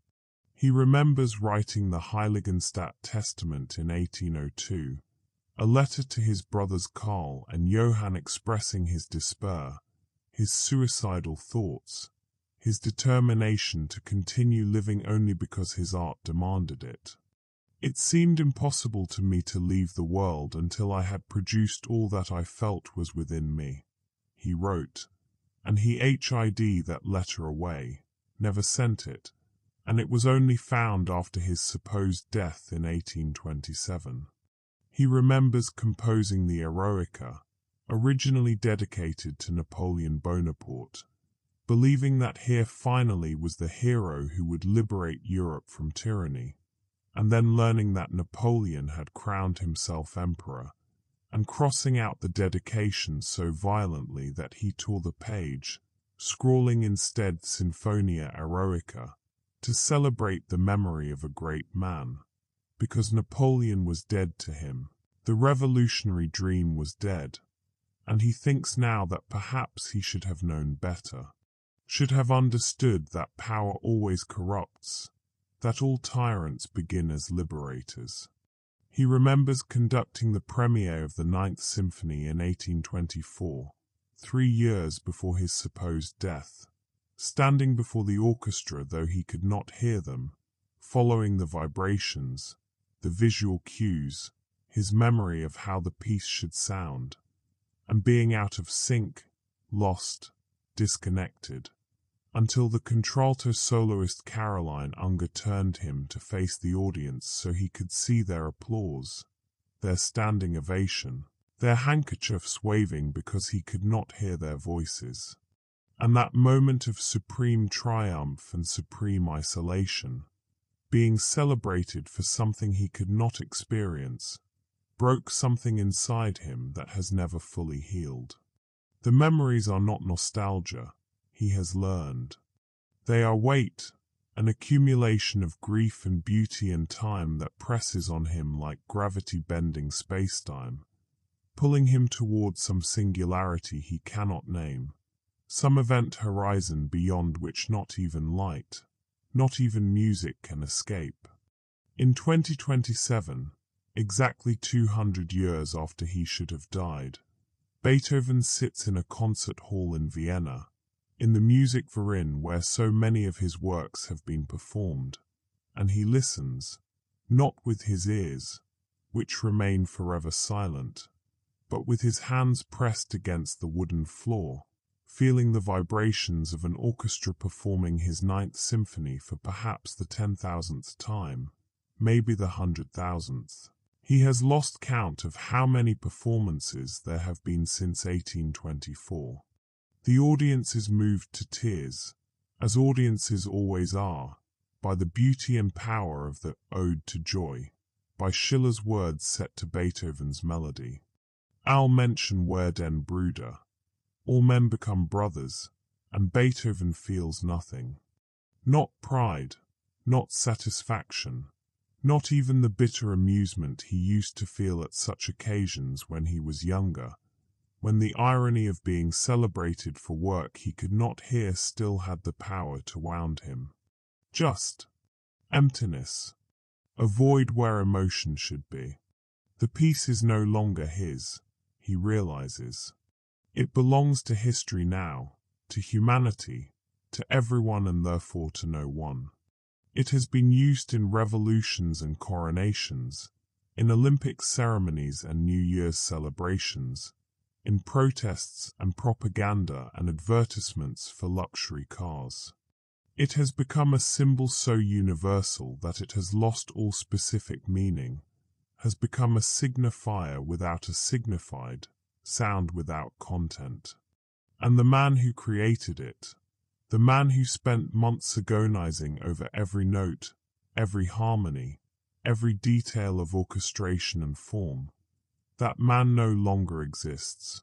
He remembers writing the Heiligenstadt Testament in 1802, a letter to his brothers Karl and Johann expressing his despair, his suicidal thoughts, his determination to continue living only because his art demanded it. It seemed impossible to me to leave the world until I had produced all that I felt was within me, he wrote, and he hid that letter away, never sent it, and it was only found after his supposed death in 1827. He remembers composing the Eroica, originally dedicated to Napoleon Bonaparte, believing that here finally was the hero who would liberate Europe from tyranny, and then learning that Napoleon had crowned himself emperor, and crossing out the dedication so violently that he tore the page, scrawling instead Sinfonia Eroica, to celebrate the memory of a great man, because Napoleon was dead to him, the revolutionary dream was dead, and he thinks now that perhaps he should have known better, should have understood that power always corrupts, that all tyrants begin as liberators. He remembers conducting the premiere of the Ninth Symphony in 1824, 3 years before his supposed death, standing before the orchestra though he could not hear them, following the vibrations, the visual cues, his memory of how the piece should sound, and being out of sync, lost, disconnected, until the contralto soloist Caroline Unger turned him to face the audience so he could see their applause, their standing ovation, their handkerchiefs waving because he could not hear their voices. And that moment of supreme triumph and supreme isolation, being celebrated for something he could not experience, broke something inside him that has never fully healed. The memories are not nostalgia, he has learned. They are weight, an accumulation of grief and beauty and time that presses on him like gravity-bending spacetime, pulling him towards some singularity he cannot name, some event horizon beyond which not even light, not even music can escape. In 2027, exactly 200 years after he should have died, Beethoven sits in a concert hall in Vienna, in the Musikverein where so many of his works have been performed, and he listens, not with his ears, which remain forever silent, but with his hands pressed against the wooden floor, feeling the vibrations of an orchestra performing his Ninth Symphony for perhaps the 10,000th time, maybe the 100,000th. He has lost count of how many performances there have been since 1824. The audience is moved to tears, as audiences always are, by the beauty and power of the Ode to Joy, by Schiller's words set to Beethoven's melody. All Menschen werden Brüder. All men become brothers, and Beethoven feels nothing. Not pride, not satisfaction, not even the bitter amusement he used to feel at such occasions when he was younger, when the irony of being celebrated for work he could not hear still had the power to wound him. Just emptiness, a void where emotion should be. The piece is no longer his, he realizes. It belongs to history now, to humanity, to everyone and therefore to no one. It has been used in revolutions and coronations, in Olympic ceremonies and New Year's celebrations, in protests and propaganda and advertisements for luxury cars. It has become a symbol so universal that it has lost all specific meaning, has become a signifier without a signified, sound without content. And the man who created it, the man who spent months agonizing over every note, every harmony, every detail of orchestration and form, that man no longer exists,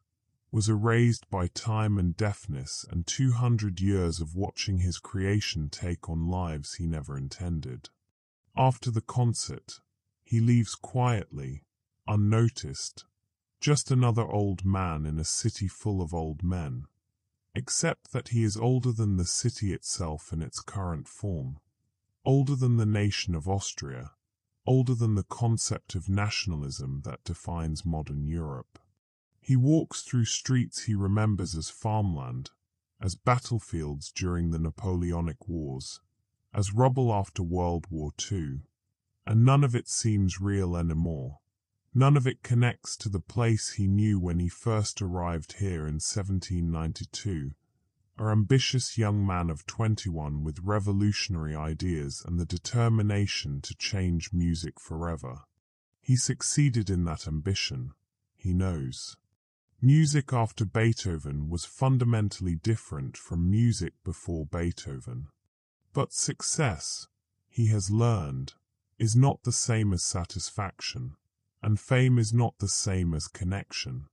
was erased by time and deafness and 200 years of watching his creation take on lives he never intended. After the concert, he leaves quietly, unnoticed, just another old man in a city full of old men, except that he is older than the city itself in its current form, older than the nation of Austria, older than the concept of nationalism that defines modern Europe. He walks through streets he remembers as farmland, as battlefields during the Napoleonic Wars, as rubble after World War II, and none of it seems real anymore. None of it connects to the place he knew when he first arrived here in 1792, an ambitious young man of 21 with revolutionary ideas and the determination to change music forever. He succeeded in that ambition, he knows. Music after Beethoven was fundamentally different from music before Beethoven. But success, he has learned, is not the same as satisfaction, and fame is not the same as connection,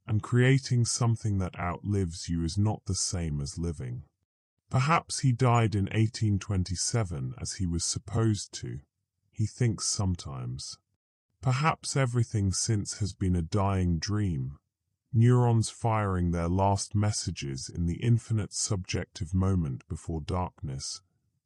and creating something that outlives you is not the same as living. Perhaps he died in 1827 as he was supposed to, he thinks sometimes. Perhaps everything since has been a dying dream, neurons firing their last messages in the infinite subjective moment before darkness,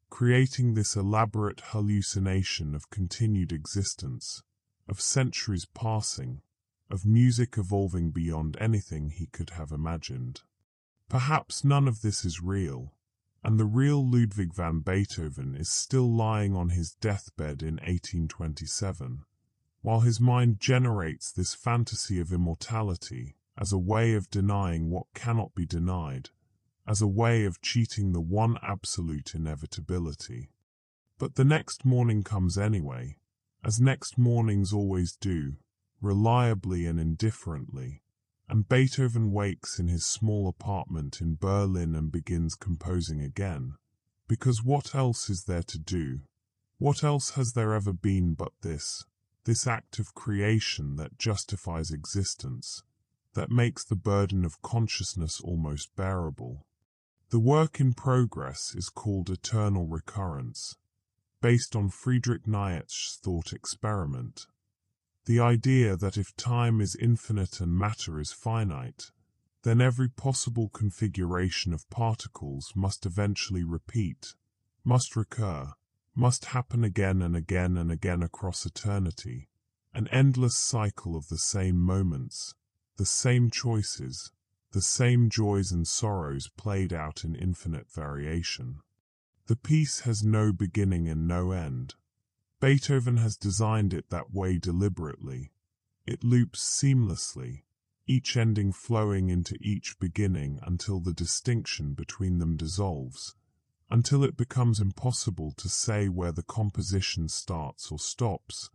creating this elaborate hallucination of continued existence, of centuries passing, of music evolving beyond anything he could have imagined. Perhaps none of this is real, and the real Ludwig van Beethoven is still lying on his deathbed in 1827, while his mind generates this fantasy of immortality as a way of denying what cannot be denied, as a way of cheating the one absolute inevitability. But the next morning comes anyway, as next mornings always do, reliably and indifferently, and Beethoven wakes in his small apartment in Berlin and begins composing again, because what else is there to do? What else has there ever been but this act of creation that justifies existence, that makes the burden of consciousness almost bearable? The work in progress is called eternal recurrence, based on Friedrich Nietzsche's thought experiment. The idea that if time is infinite and matter is finite, then every possible configuration of particles must eventually repeat, must recur, must happen again and again and again across eternity, an endless cycle of the same moments, the same choices, the same joys and sorrows played out in infinite variation. The piece has no beginning and no end. Beethoven has designed it that way deliberately. It loops seamlessly, each ending flowing into each beginning until the distinction between them dissolves, until it becomes impossible to say where the composition starts or stops,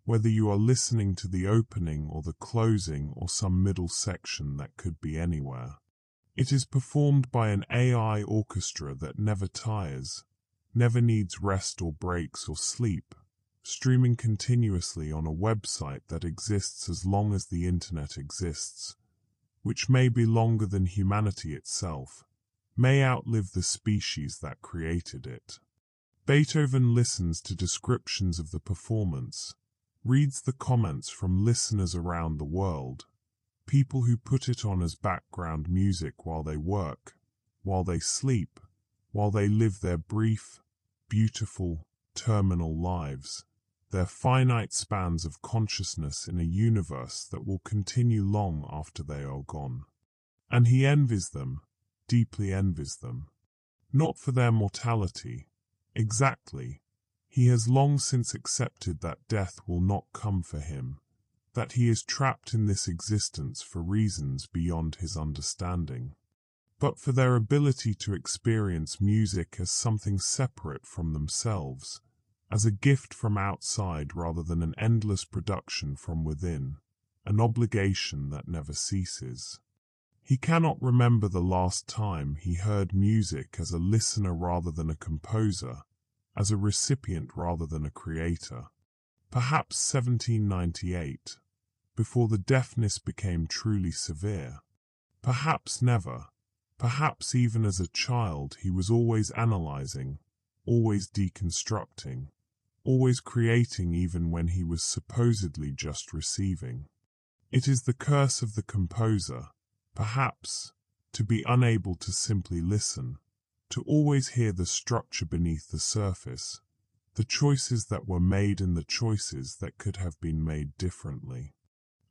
whether you are listening to the opening or the closing or some middle section that could be anywhere. It is performed by an AI orchestra that never tires, never needs rest or breaks or sleep, streaming continuously on a website that exists as long as the internet exists, which may be longer than humanity itself, may outlive the species that created it. Beethoven listens to descriptions of the performance, reads the comments from listeners around the world, people who put it on as background music while they work, while they sleep, while they live their brief, beautiful, terminal lives, their finite spans of consciousness in a universe that will continue long after they are gone. And he envies them, deeply envies them. Not for their mortality, exactly. He has long since accepted that death will not come for him, that he is trapped in this existence for reasons beyond his understanding. But for their ability to experience music as something separate from themselves, as a gift from outside rather than an endless production from within, an obligation that never ceases. He cannot remember the last time he heard music as a listener rather than a composer, as a recipient rather than a creator. Perhaps 1798, before the deafness became truly severe. Perhaps never. Perhaps even as a child he was always analyzing, always deconstructing, always creating even when he was supposedly just receiving. It is the curse of the composer, perhaps, to be unable to simply listen, to always hear the structure beneath the surface, the choices that were made and the choices that could have been made differently.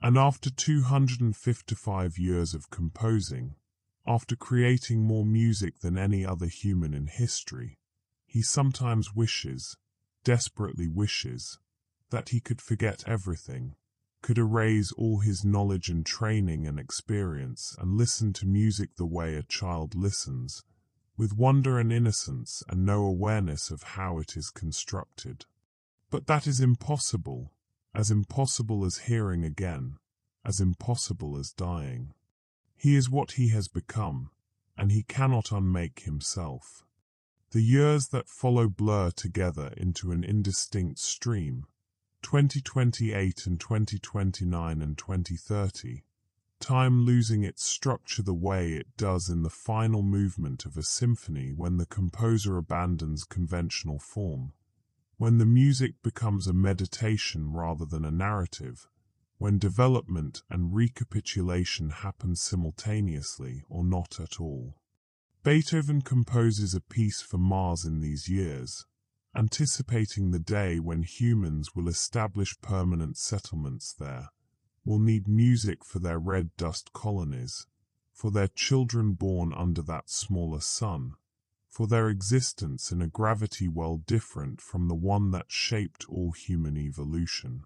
And after 255 years of composing, after creating more music than any other human in history, he sometimes wishes, desperately wishes, that he could forget everything, could erase all his knowledge and training and experience and listen to music the way a child listens, with wonder and innocence and no awareness of how it is constructed. But that is impossible as hearing again, as impossible as dying. He is what he has become, and he cannot unmake himself. The years that follow blur together into an indistinct stream, 2028 and 2029 and 2030, time losing its structure the way it does in the final movement of a symphony when the composer abandons conventional form, when the music becomes a meditation rather than a narrative, when development and recapitulation happen simultaneously or not at all. Beethoven composes a piece for Mars in these years, anticipating the day when humans will establish permanent settlements there, will need music for their red dust colonies, for their children born under that smaller sun, for their existence in a gravity well different from the one that shaped all human evolution.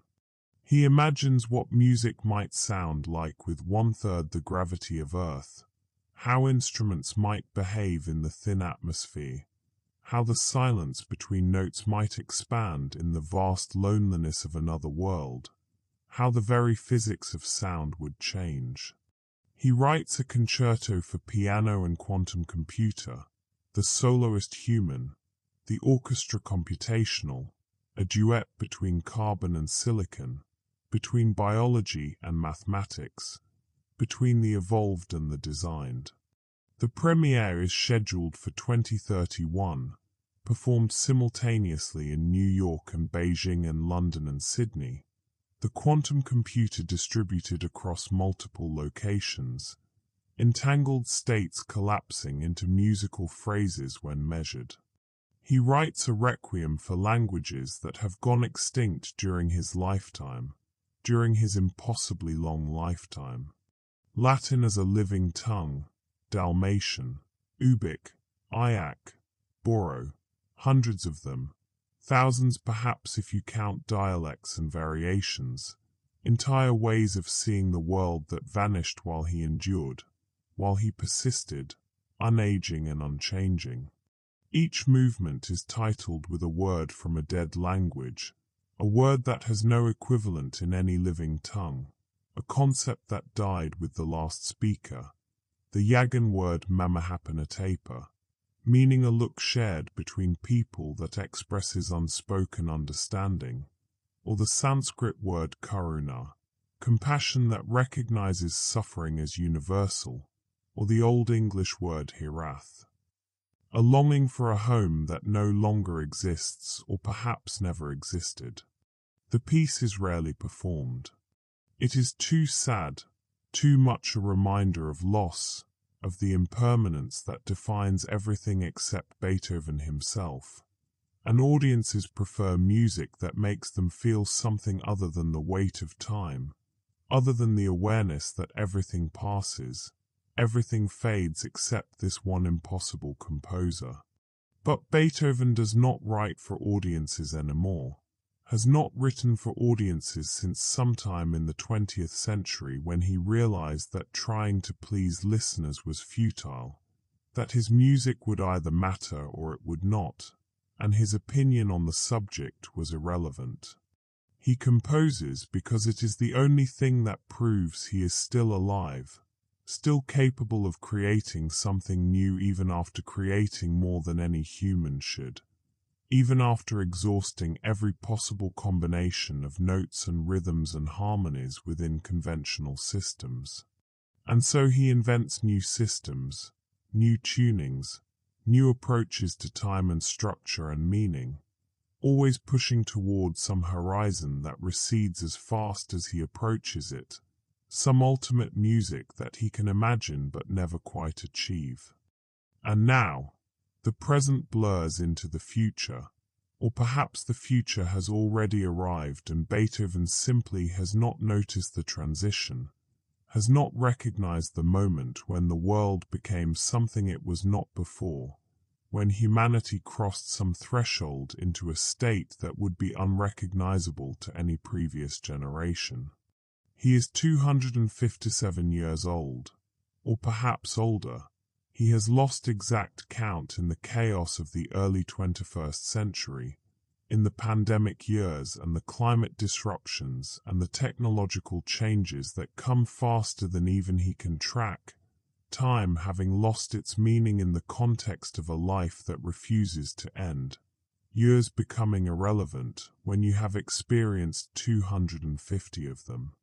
He imagines what music might sound like with 1/3 the gravity of Earth, how instruments might behave in the thin atmosphere, how the silence between notes might expand in the vast loneliness of another world, how the very physics of sound would change. He writes a concerto for piano and quantum computer, the soloist human, the orchestra computational, a duet between carbon and silicon, between biology and mathematics, between the evolved and the designed. The premiere is scheduled for 2031, performed simultaneously in New York and Beijing and London and Sydney. The quantum computer distributed across multiple locations, entangled states collapsing into musical phrases when measured. He writes a requiem for languages that have gone extinct during his lifetime, during his impossibly long lifetime. Latin as a living tongue, Dalmatian, Ubik, Ayak, Boro, hundreds of them, thousands perhaps if you count dialects and variations, entire ways of seeing the world that vanished while he endured, while he persisted, unaging and unchanging. Each movement is titled with a word from a dead language, a word that has no equivalent in any living tongue, a concept that died with the last speaker, the Yagan word Mamahapanatapa, meaning a look shared between people that expresses unspoken understanding, or the Sanskrit word karuna, compassion that recognizes suffering as universal, or the Old English word hirath, a longing for a home that no longer exists or perhaps never existed. The piece is rarely performed. It is too sad, too much a reminder of loss, of the impermanence that defines everything except Beethoven himself. And audiences prefer music that makes them feel something other than the weight of time, other than the awareness that everything passes, everything fades except this one impossible composer. But Beethoven does not write for audiences anymore, has not written for audiences since sometime in the 20th century, when he realized that trying to please listeners was futile, that his music would either matter or it would not, and his opinion on the subject was irrelevant. He composes because it is the only thing that proves he is still alive, still capable of creating something new even after creating more than any human should, even after exhausting every possible combination of notes and rhythms and harmonies within conventional systems. And so he invents new systems, new tunings, new approaches to time and structure and meaning, always pushing toward some horizon that recedes as fast as he approaches it, some ultimate music that he can imagine but never quite achieve. And now, the present blurs into the future, or perhaps the future has already arrived and Beethoven simply has not noticed the transition, has not recognized the moment when the world became something it was not before, when humanity crossed some threshold into a state that would be unrecognizable to any previous generation. He is 257 years old, or perhaps older. He has lost exact count in the chaos of the early 21st century, in the pandemic years and the climate disruptions and the technological changes that come faster than even he can track, time having lost its meaning in the context of a life that refuses to end, years becoming irrelevant when you have experienced 250 of them.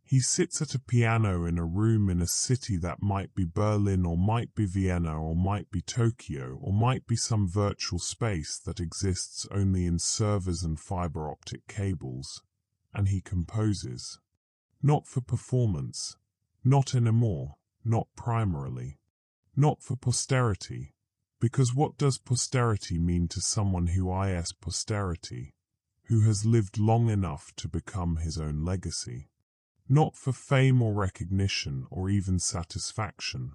He sits at a piano in a room in a city that might be Berlin or might be Vienna or might be Tokyo or might be some virtual space that exists only in servers and fiber optic cables, and he composes. Not for performance, not anymore, not primarily, not for posterity, because what does posterity mean to someone who is posterity, who has lived long enough to become his own legacy? Not for fame or recognition or even satisfaction,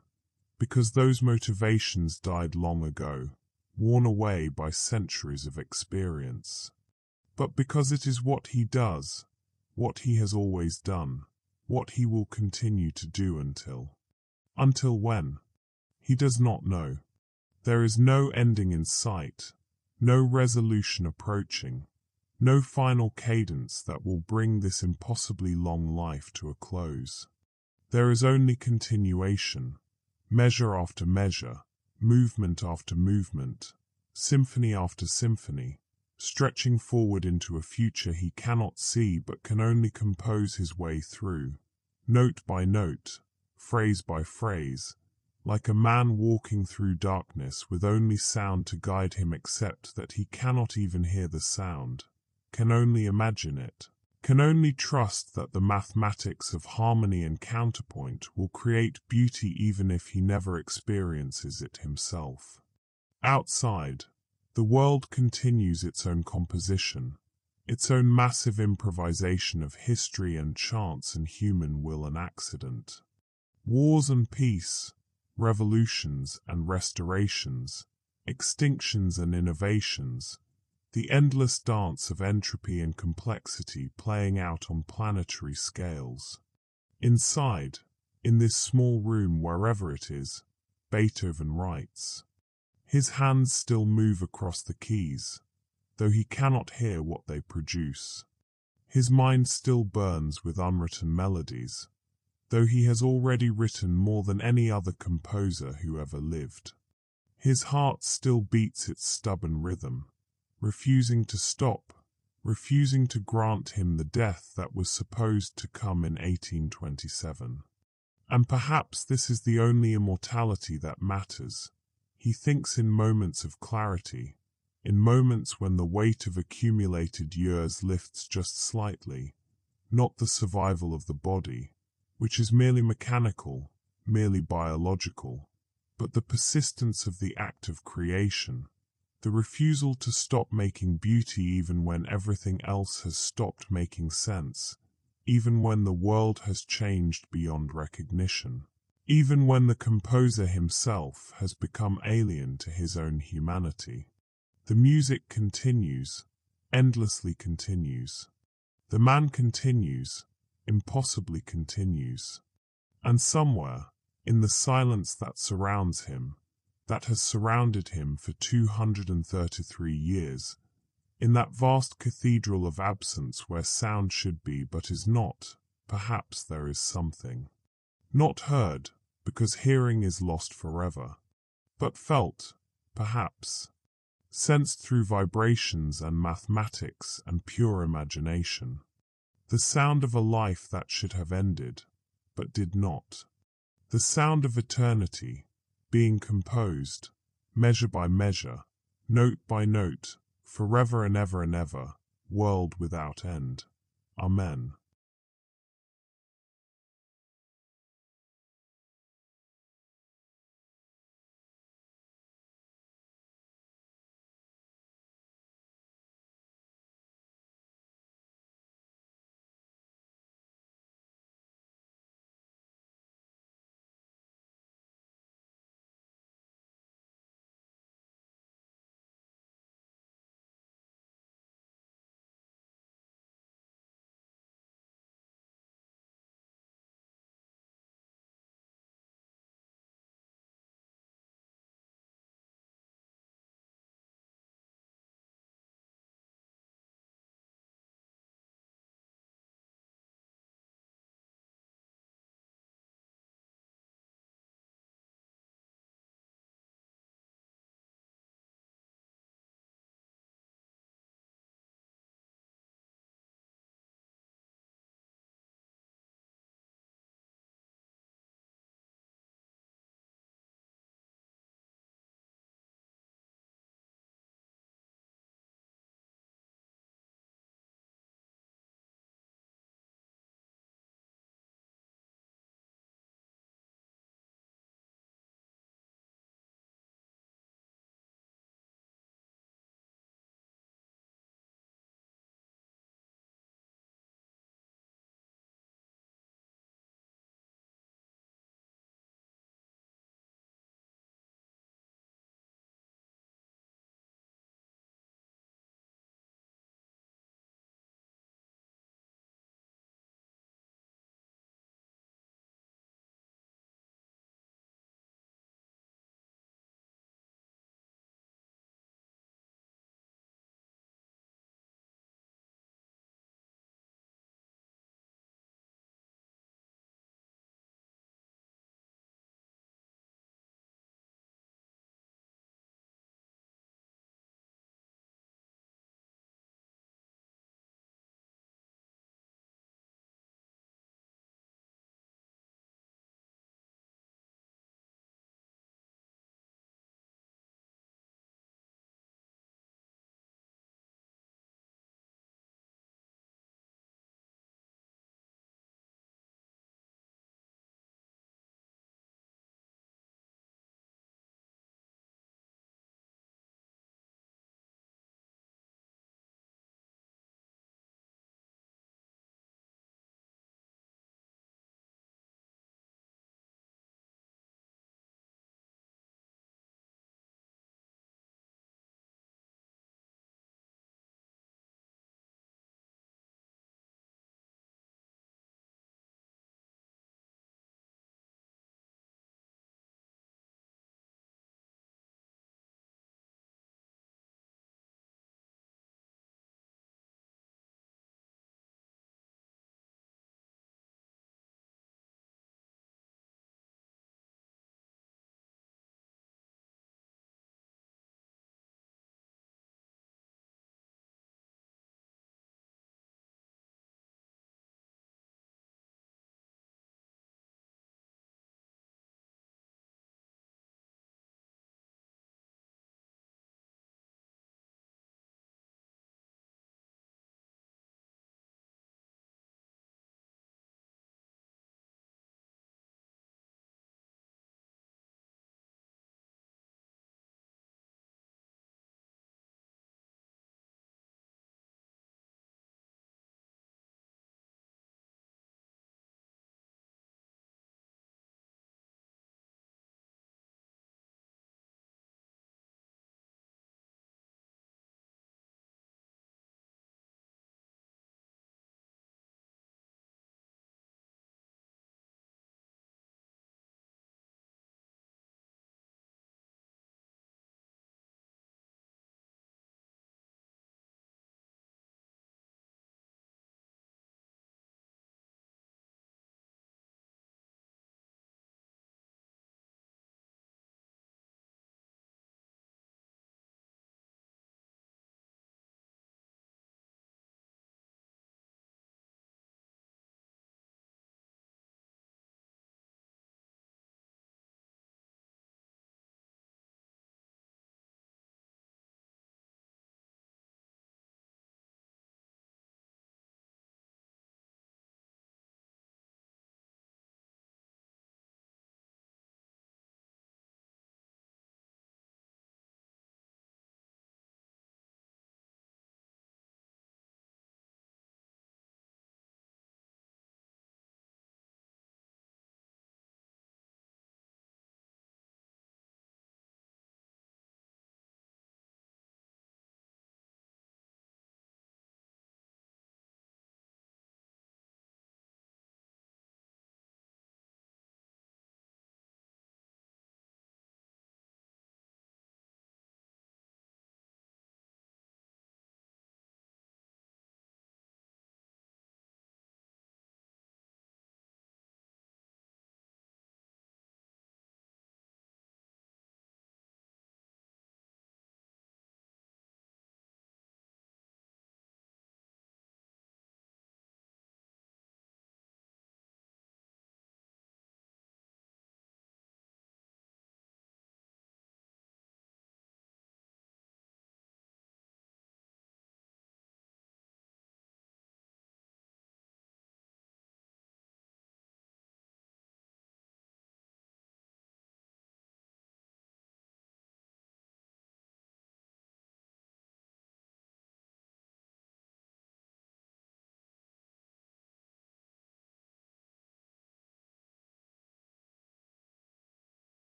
because those motivations died long ago, worn away by centuries of experience. But because it is what he does, what he has always done, what he will continue to do until. Until when? He does not know. There is no ending in sight, no resolution approaching, no final cadence that will bring this impossibly long life to a close. There is only continuation, measure after measure, movement after movement, symphony after symphony, stretching forward into a future he cannot see but can only compose his way through, note by note, phrase by phrase, like a man walking through darkness with only sound to guide him except that he cannot even hear the sound, can only imagine it, can only trust that the mathematics of harmony and counterpoint will create beauty even if he never experiences it himself. Outside, the world continues its own composition, its own massive improvisation of history and chance and human will and accident. Wars and peace, revolutions and restorations, extinctions and innovations, the endless dance of entropy and complexity playing out on planetary scales. Inside, in this small room wherever it is, Beethoven writes. His hands still move across the keys, though he cannot hear what they produce. His mind still burns with unwritten melodies, though he has already written more than any other composer who ever lived. His heart still beats its stubborn rhythm, refusing to stop, refusing to grant him the death that was supposed to come in 1827. And perhaps this is the only immortality that matters. He thinks in moments of clarity, in moments when the weight of accumulated years lifts just slightly, not the survival of the body, which is merely mechanical, merely biological, but the persistence of the act of creation, the refusal to stop making beauty even when everything else has stopped making sense, even when the world has changed beyond recognition, even when the composer himself has become alien to his own humanity. The music continues, endlessly continues. The man continues, impossibly continues. And somewhere, in the silence that surrounds him, that has surrounded him for 233 years, in that vast cathedral of absence where sound should be but is not, perhaps there is something. Not heard, because hearing is lost forever, but felt, perhaps, sensed through vibrations and mathematics and pure imagination. The sound of a life that should have ended, but did not. The sound of eternity, being composed, measure by measure, note by note, forever and ever, world without end. Amen.